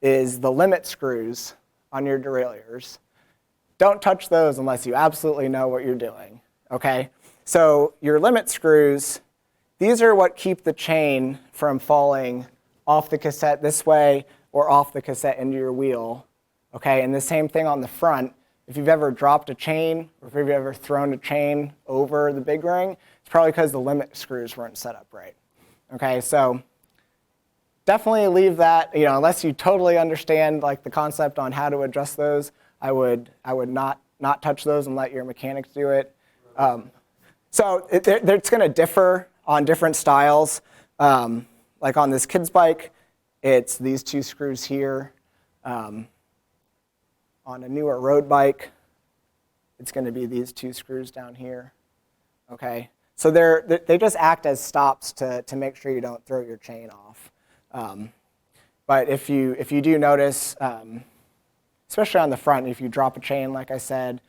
is the limit screws on your derailleurs. Don't touch those unless you absolutely know what you're doing, okay? So your limit screws, these are what keep the chain from falling off the cassette this way or off the cassette into your wheel, okay? And the same thing on the front. If you've ever dropped a chain or if you've ever thrown a chain over the big ring, it's probably because the limit screws weren't set up right, okay? So definitely leave that, unless you totally understand like the concept on how to adjust those, I would not touch those and let your mechanics do it. So it's going to differ on different styles. Like on this kid's bike, it's these two screws here. On a newer road bike, it's going to be these two screws down here. Okay, so they just act as stops to make sure you don't throw your chain off. But if you do notice, especially on the front, if you drop a chain, like I said,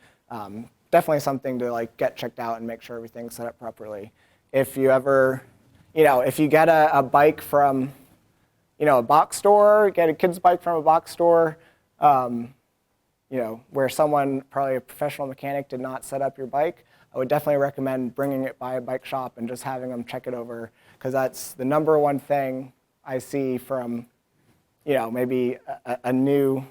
definitely something to like get checked out and make sure everything's set up properly. If you ever, if you get a bike from, a box store, get a kid's bike from a box store, where someone, probably a professional mechanic, did not set up your bike, I would definitely recommend bringing it by a bike shop and just having them check it over, because that's the number one thing I see from, maybe a new,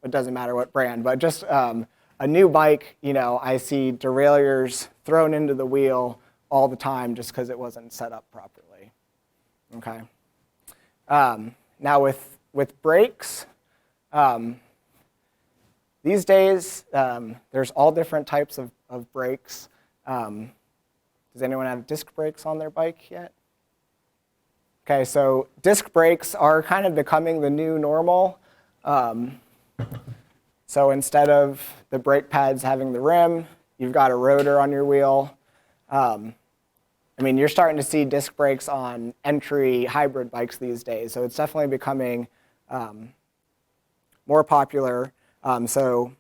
it doesn't matter what brand, but just a new bike, I see derailleurs thrown into the wheel all the time just because it wasn't set up properly. Okay. Now with brakes, these days there's all different types of brakes. Does anyone have disc brakes on their bike yet? Okay, so disc brakes are kind of becoming the new normal. So instead of the brake pads having the rim, you've got a rotor on your wheel. You're starting to see disc brakes on entry hybrid bikes these days, so it's definitely becoming more popular. So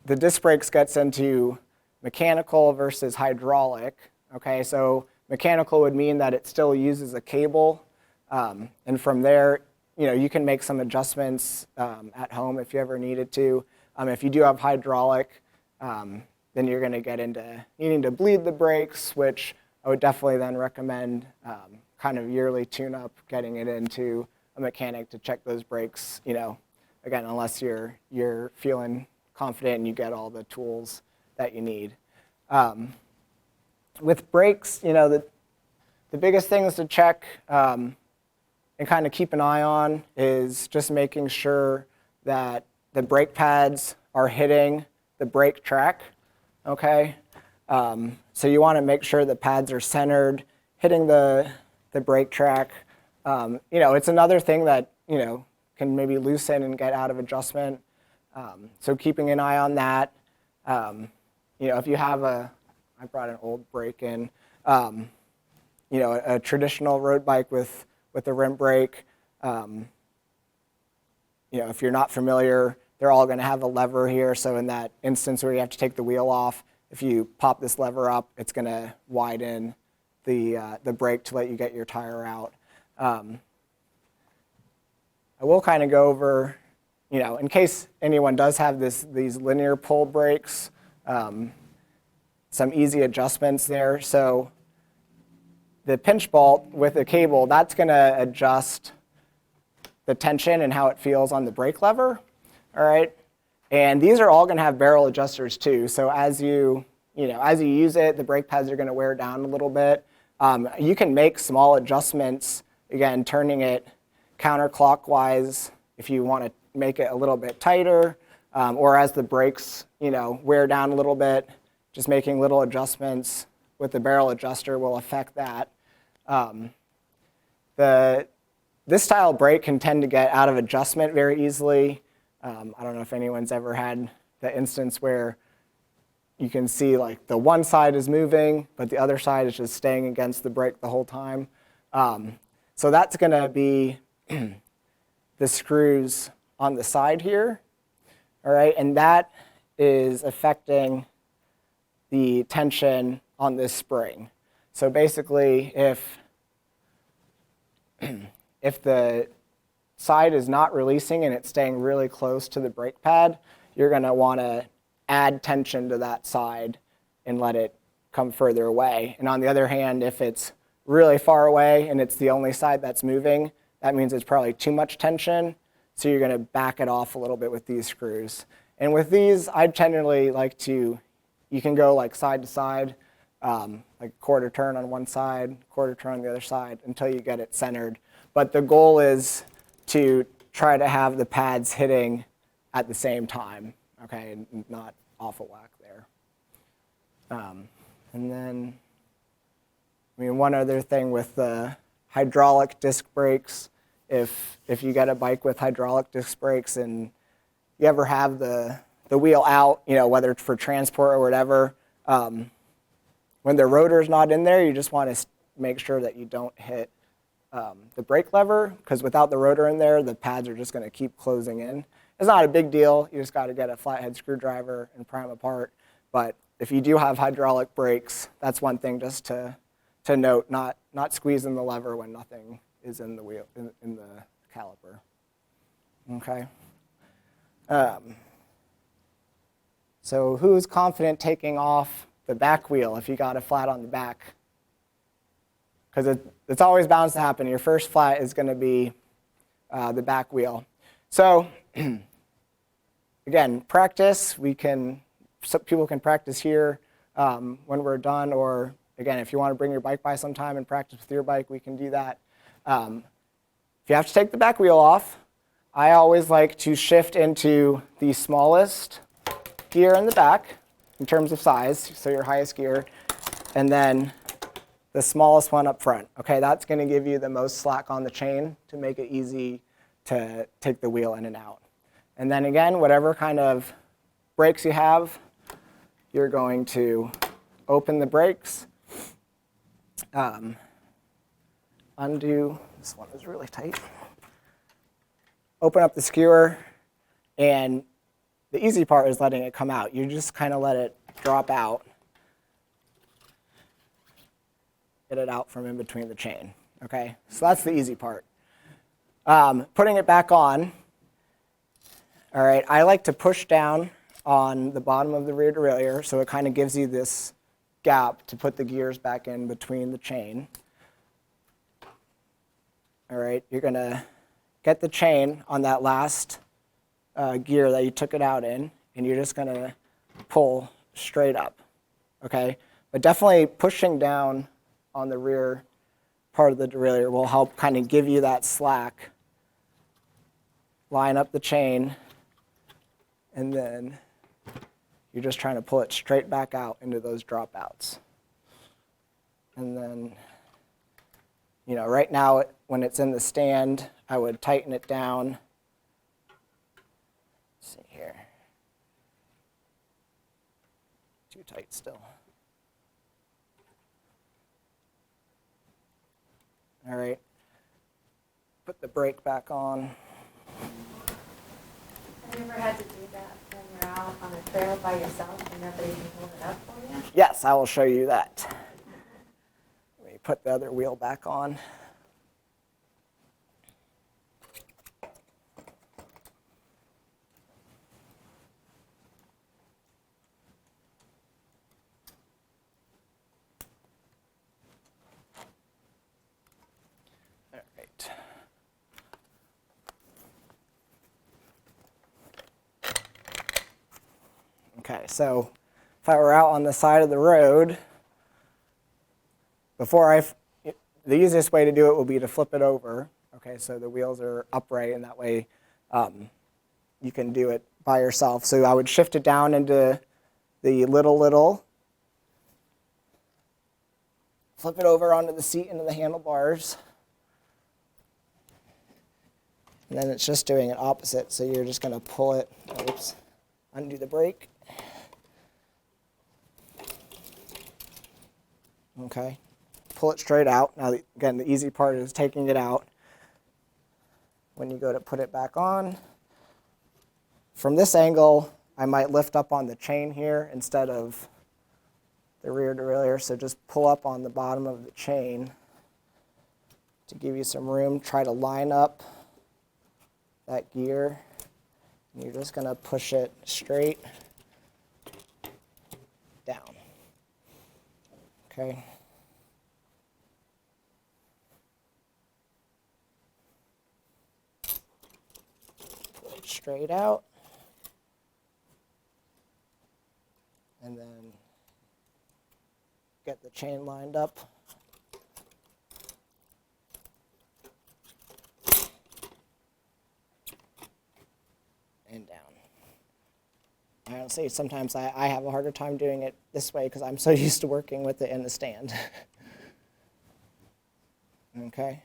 the disc brakes gets into mechanical versus hydraulic. Okay, so mechanical would mean that it still uses a cable, and from there, you can make some adjustments at home if you ever needed to. If you do have hydraulic, then you're going to get into needing to bleed the brakes, which I would definitely then recommend kind of yearly tune-up, getting it into a mechanic to check those brakes. Again, unless you're feeling confident and you get all the tools that you need. With brakes, the biggest things to check and kind of keep an eye on is just making sure that the brake pads are hitting the brake track, okay? So you want to make sure the pads are centered, hitting the brake track. It's another thing that, can maybe loosen and get out of adjustment. So keeping an eye on that. If you have I brought an old brake in, a traditional road bike with a rim brake, if you're not familiar, they're all going to have a lever here. So in that instance where you have to take the wheel off, if you pop this lever up, it's going to widen the brake to let you get your tire out. I will kind of go over, in case anyone does have these linear pull brakes, some easy adjustments there. So the pinch bolt with a cable, that's going to adjust the tension and how it feels on the brake lever, all right? And these are all going to have barrel adjusters too. So as you use it, the brake pads are going to wear down a little bit. You can make small adjustments, again, turning it counterclockwise if you want to make it a little bit tighter, or as the brakes, wear down a little bit, just making little adjustments with the barrel adjuster will affect that. This style brake can tend to get out of adjustment very easily. I don't know if anyone's ever had the instance where you can see like the one side is moving, but the other side is just staying against the brake the whole time. So that's going to be the screws on the side here, all right? And that is affecting the tension on this spring. So basically, if the side is not releasing and it's staying really close to the brake pad, you're going to want to add tension to that side and let it come further away. And on the other hand, if it's really far away and it's the only side that's moving, that means it's probably too much tension. So you're going to back it off a little bit with these screws. And with these, I generally like to, you can go like side to side, like quarter turn on one side, quarter turn on the other side until you get it centered. But the goal is to try to have the pads hitting at the same time, okay, and not off of whack there. And then, I mean, one other thing with the hydraulic disc brakes, if you get a bike with hydraulic disc brakes and you ever have the wheel out, you know, whether it's for transport or whatever, when the rotor's not in there, you just want to make sure that you don't hit the brake lever, because without the rotor in there, the pads are just going to keep closing in. It's not a big deal. You just got to get a flathead screwdriver and pry them apart. But if you do have hydraulic brakes, that's one thing just to note, not squeezing the lever when nothing is in the wheel, in the caliper. Okay. So who's confident taking off the back wheel if you got a flat on the back? Because it's always bound to happen. Your first flat is going to be the back wheel. So again, practice. Some people can practice here when we're done, or again, if you want to bring your bike by sometime and practice with your bike, we can do that. If you have to take the back wheel off, I always like to shift into the smallest gear in the back in terms of size, so your highest gear, and then the smallest one up front. Okay, that's going to give you the most slack on the chain to make it easy to take the wheel in and out. And then again, whatever kind of brakes you have, you're going to open the brakes, undo, this one is really tight, open up the skewer, and the easy part is letting it come out. You just kind of let it drop out, get it out from in between the chain, okay? So that's the easy part. Putting it back on, all right, I like to push down on the bottom of the rear derailleur, so it kind of gives you this gap to put the gears back in between the chain. All right, you're going to get the chain on that last gear that you took it out in, and you're just going to pull straight up, okay? But definitely pushing down on the rear part of the derailleur will help kind of give you that slack. Line up the chain, and then you're just trying to pull it straight back out into those dropouts. And then, you know, right now when it's in the stand, I would tighten it down. Let's see here. Too tight still. All right. Put the brake back on. Have you ever had to do that when you're out on a trail by yourself and nobody can hold it up for you? Yes, I will show you that. Let me put the other wheel back on. All right. Okay, so if I were out on the side of the road, the easiest way to do it will be to flip it over. Okay, so the wheels are upright, and that way you can do it by yourself. So I would shift it down into the little, flip it over onto the seat, into the handlebars, and then it's just doing it opposite. So you're just going to pull it, oops, undo the brake. Okay, pull it straight out. Now, again, the easy part is taking it out. When you go to put it back on, from this angle, I might lift up on the chain here instead of the rear derailleur. So just pull up on the bottom of the chain to give you some room. Try to line up that gear. And you're just going to push it straight down. Okay. Pull it straight out. And then get the chain lined up. And down. Honestly, sometimes I have a harder time doing it this way because I'm so used to working with it in the stand. Okay.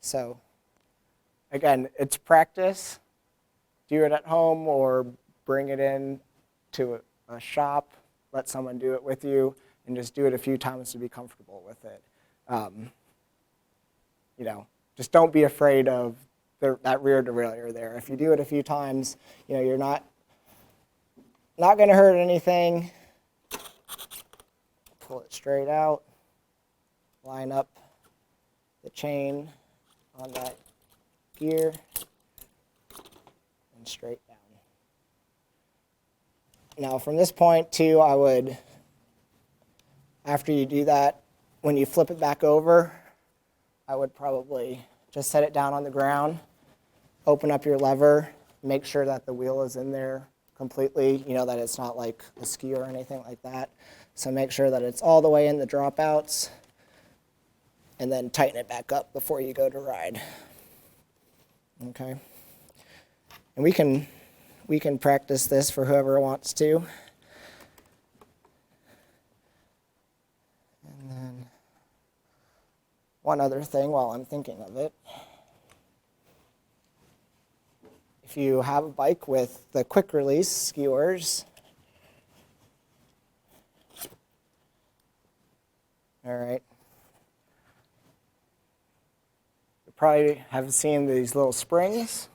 So, again, it's practice. Do it at home or bring it in to a shop. Let someone do it with you and just do it a few times to be comfortable with it. You know, just don't be afraid of that rear derailleur there. If you do it a few times, you know, you're not going to hurt anything. Pull it straight out. Line up the chain on that gear and straight down. Now from this point too, I would, after you do that, when you flip it back over, I would probably just set it down on the ground, open up your lever, make sure that the wheel is in there completely, you know, that it's not like a skewer or anything like that. So make sure that it's all the way in the dropouts, and then tighten it back up before you go to ride. Okay? And we can practice this for whoever wants to. And then one other thing while I'm thinking of it. If you have a bike with the quick release skewers, all right, you probably have seen these little springs,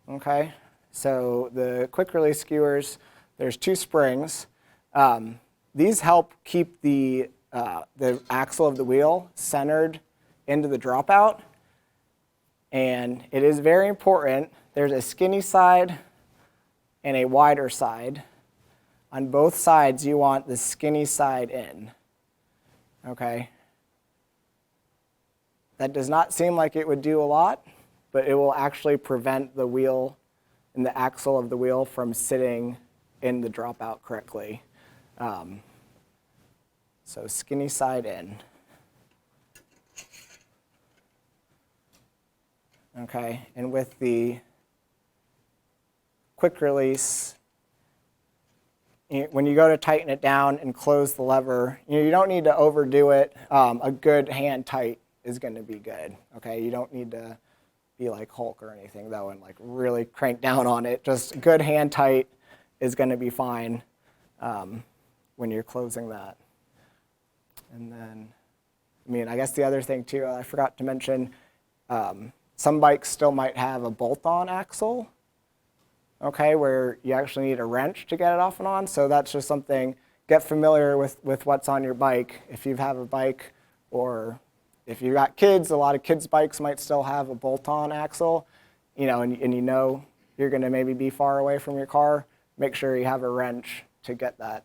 okay? So the quick release skewers, there's 2 springs. These help keep the axle of the wheel centered into the dropout. And it is very important. There's a skinny side and a wider side. On both sides, you want the skinny side in. Okay? That does not seem like it would do a lot, but it will actually prevent the wheel and the axle of the wheel from sitting in the dropout correctly. So skinny side in. Okay, and with the quick release, when you go to tighten it down and close the lever, you don't need to overdo it. A good hand tight is going to be good. Okay, you don't need to be like Hulk or anything though and like really crank down on it. Just good hand tight is going to be fine when you're closing that. And then, I mean, I guess the other thing too, I forgot to mention, some bikes still might have a bolt-on axle, okay, where you actually need a wrench to get it off and on. So that's just something, get familiar with what's on your bike. If you have a bike or if you've got kids, a lot of kids' bikes might still have a bolt-on axle, you know, and you know you're going to maybe be far away from your car, make sure you have a wrench to get that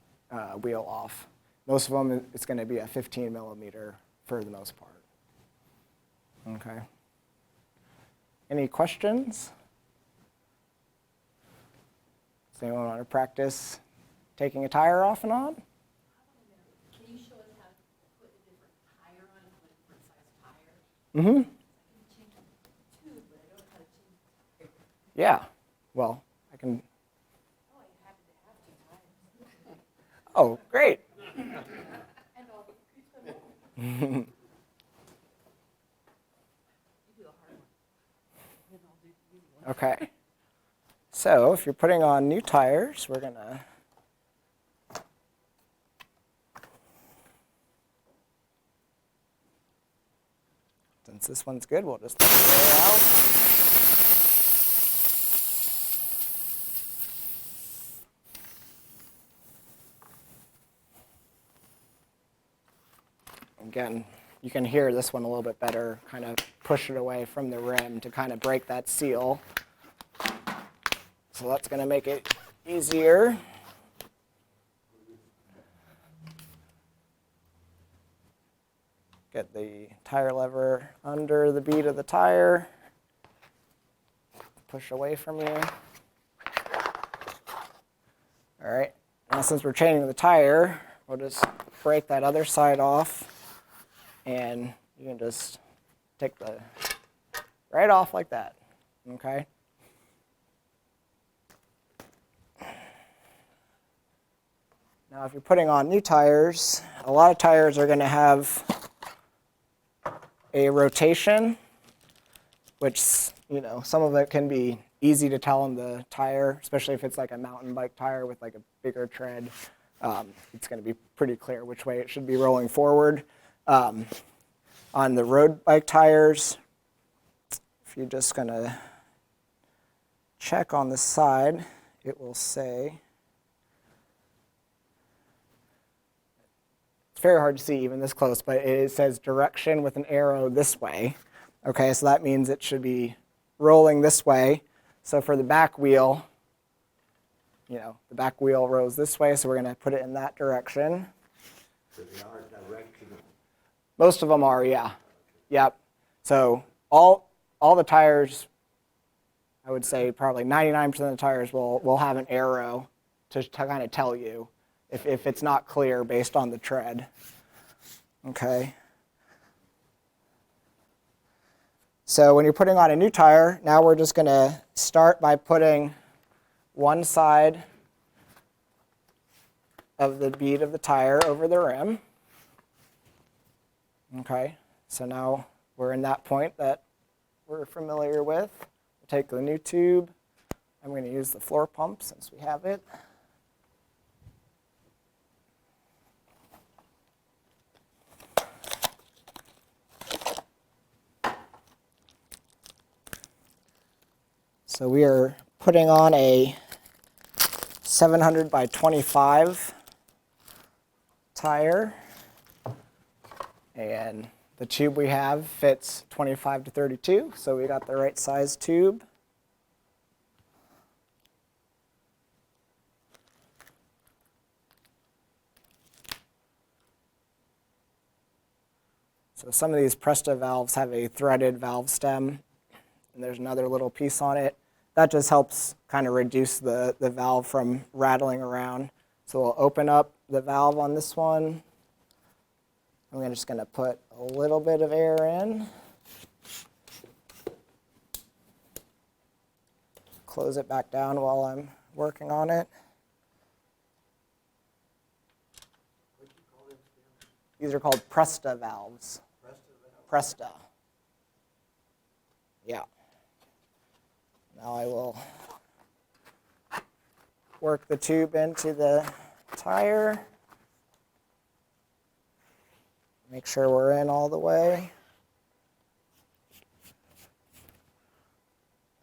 wheel off. Most of them, it's going to be a 15 millimeter for the most part. Okay. Any questions? Does anyone want to practice taking a tire off and on? Can you show us how to put a different tire on, like a different size tire? Mm-hmm. I can change the tube, but I don't know how to change the tire. Yeah. Well, I can. Oh, I happen to have 2 tires. Oh, great. And I'll keep them open. You do the hard one. Then I'll do the easy one. Okay. So if you're putting on new tires, we're going to since this one's good, we'll just let it roll out. Again, you can hear this one a little bit better, kind of push it away from the rim to kind of break that seal. So that's going to make it easier. Get the tire lever under the bead of the tire. Push away from you. All right, now since we're changing the tire, we'll just break that other side off, and you can just take the right off like that, okay? Now if you're putting on new tires, a lot of tires are going to have a rotation, which, you know, some of it can be easy to tell on the tire, especially if it's like a mountain bike tire with like a bigger tread. It's going to be pretty clear which way it should be rolling forward. On the road bike tires, if you're just going to check on the side, it will say, it's very hard to see even this close, but it says direction with an arrow this way. Okay, so that means it should be rolling this way. So for the back wheel, you know, the back wheel rolls this way, so we're going to put it in that direction. So they are directional. Most of them are, yeah. Yep. So all the tires, I would say probably 99% of the tires will have an arrow to kind of tell you if it's not clear based on the tread. Okay. So when you're putting on a new tire, now we're just going to start by putting one side of the bead of the tire over the rim. Okay, so now we're in that point that we're familiar with. We'll take the new tube. I'm going to use the floor pump since we have it. So we are putting on a 700 by 25 tire, and the tube we have fits 25 to 32, so we got the right size tube. So some of these Presta valves have a threaded valve stem, and there's another little piece on it. That just helps kind of reduce the valve from rattling around. So we'll open up the valve on this one. I'm just going to put a little bit of air in. Close it back down while I'm working on it. These are called Presta valves. Presta. Yeah. Now I will work the tube into the tire. Make sure we're in all the way.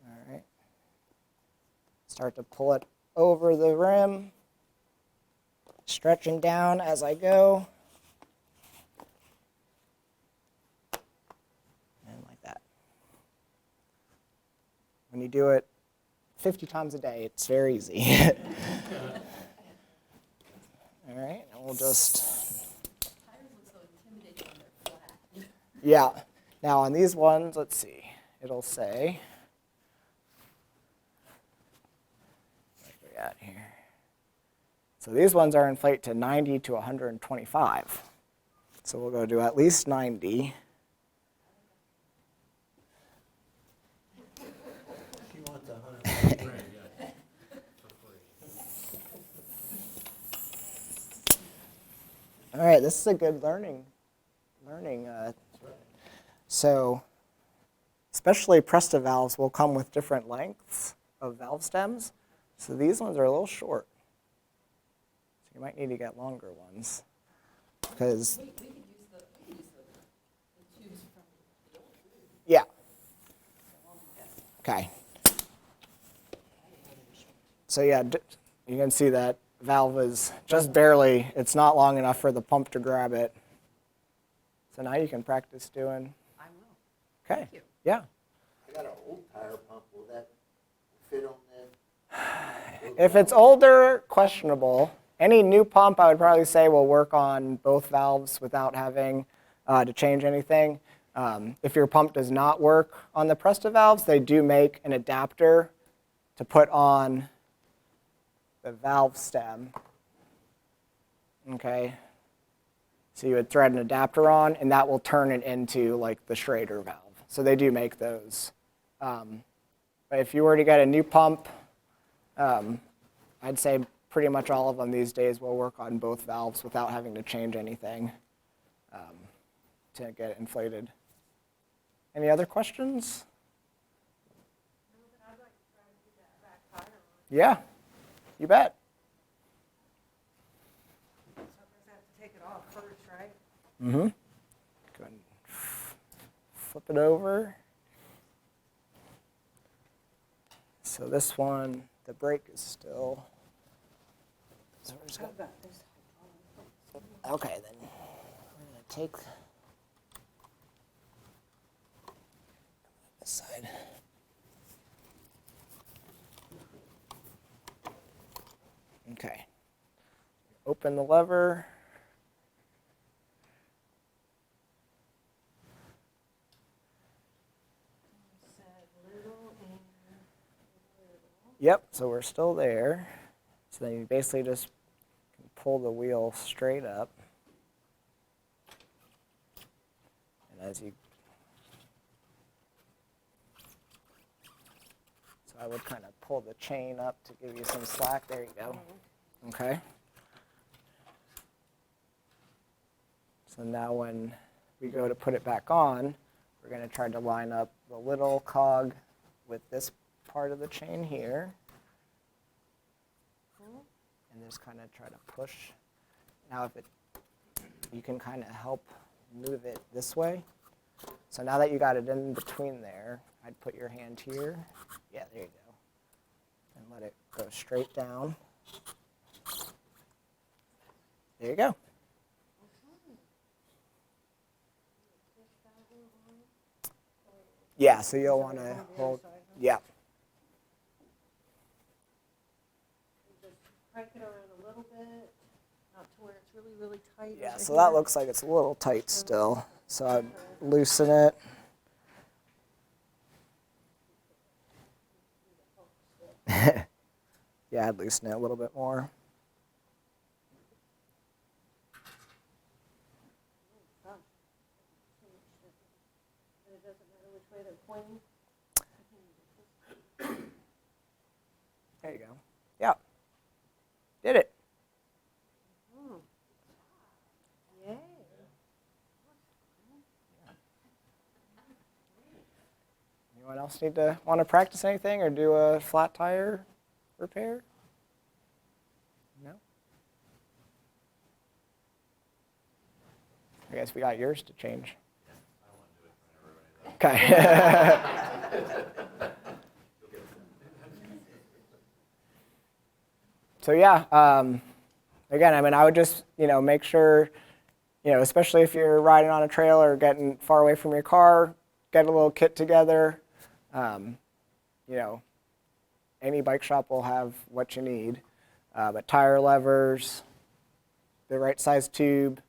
All right. Start to pull it over the rim, stretching down as I go. And like that. When you do it 50 times a day, it's very easy. All right, and we'll just... Yeah. Now on these ones, let's see. It'll say, what do we got here? So these ones are inflate to 90 to 125. So we'll go to at least 90. She wants 100. All right, this is a good learning. So especially Presta valves will come with different lengths of valve stems. So these ones are a little short. So you might need to get longer ones. Because we could use the tubes from the old tube. Yeah. Okay. So yeah, you can see that valve is just barely, it's not long enough for the pump to grab it. So now you can practice doing. I will. Okay. Thank you. Yeah. I got an old tire pump, will that fit on that? If it's older, questionable. Any new pump, I would probably say will work on both valves without having to change anything. If your pump does not work on the Presta valves, they do make an adapter to put on the valve stem. Okay. So you would thread an adapter on, and that will turn it into like the Schrader valve. So they do make those. But if you were to get a new pump, I'd say pretty much all of them these days will work on both valves without having to change anything to get it inflated. Any other questions? Yeah, you bet. So I guess I have to take it off first, right? Mm-hmm. Go ahead and flip it over. So this one, the brake is still. So we're just gonna, How about this? okay, then we're gonna take this side. Okay. Open the lever. Yep, so we're still there. So then you basically just pull the wheel straight up. And as you, so I would kind of pull the chain up to give you some slack. There you go. Okay. So now when we go to put it back on, we're going to try to line up the little cog with this part of the chain here. And just kind of try to push. Now if it, you can kind of help move it this way. So now that you got it in between there, I'd put your hand here. Yeah, there you go. And let it go straight down. There you go. Yeah, so you'll want to hold, yeah. Crank it around a little bit, not to where it's really, really tight. Yeah, over so that here. looks like it's a little tight still. So I'd loosen it. Yeah, I'd loosen it a little bit more. And it doesn't matter which way they're pointing. There you go. Yeah. Did it. Yay. Anyone else want to practice anything or do a flat tire repair? No? I guess we got yours to change. Okay. So yeah, again, I mean, I would just, make sure, especially if you're riding on a trail or getting far away from your car, get a little kit together. Any bike shop will have what you need, but tire levers, the right size tube,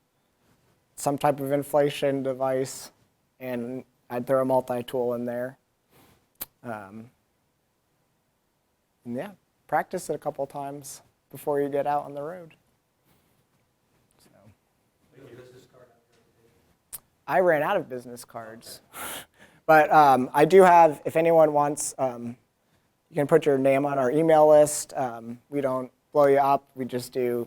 some type of inflation device, and I'd throw a multi-tool in there. And yeah, practice it a couple times before you get out on the road. So. I ran out of business cards. But I do have, if anyone wants, you can put your name on our email list. We don't blow you up. We just do,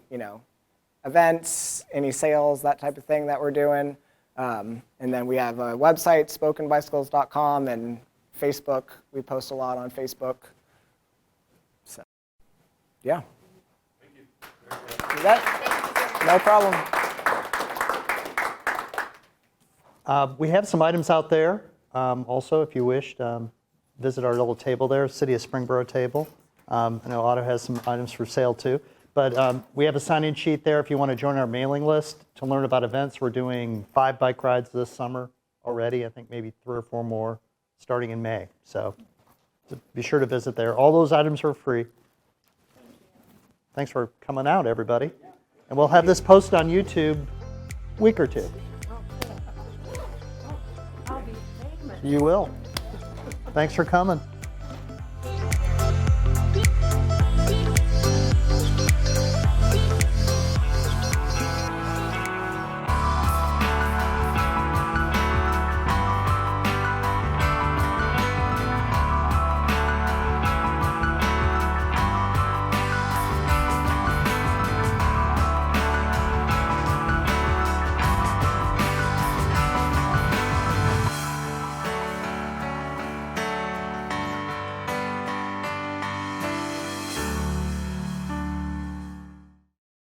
events, any sales, that type of thing that we're doing. And then we have a website, spokenbicycles.com, and Facebook. We post a lot on Facebook. So, yeah. Thank you. You bet. No problem. We have some items out there. Also, if you wish, visit our little table there, City of Springboro table. I know Otto has some items for sale too. But we have a sign-in sheet there if you want to join our mailing list to learn about events. We're doing 5 bike rides this summer already. I think maybe 3 or 4 more starting in May. So be sure to visit there. All those items are free. Thanks for coming out, everybody. And we'll have this posted on YouTube a week or 2. I'll be famous. You will. Thanks for coming.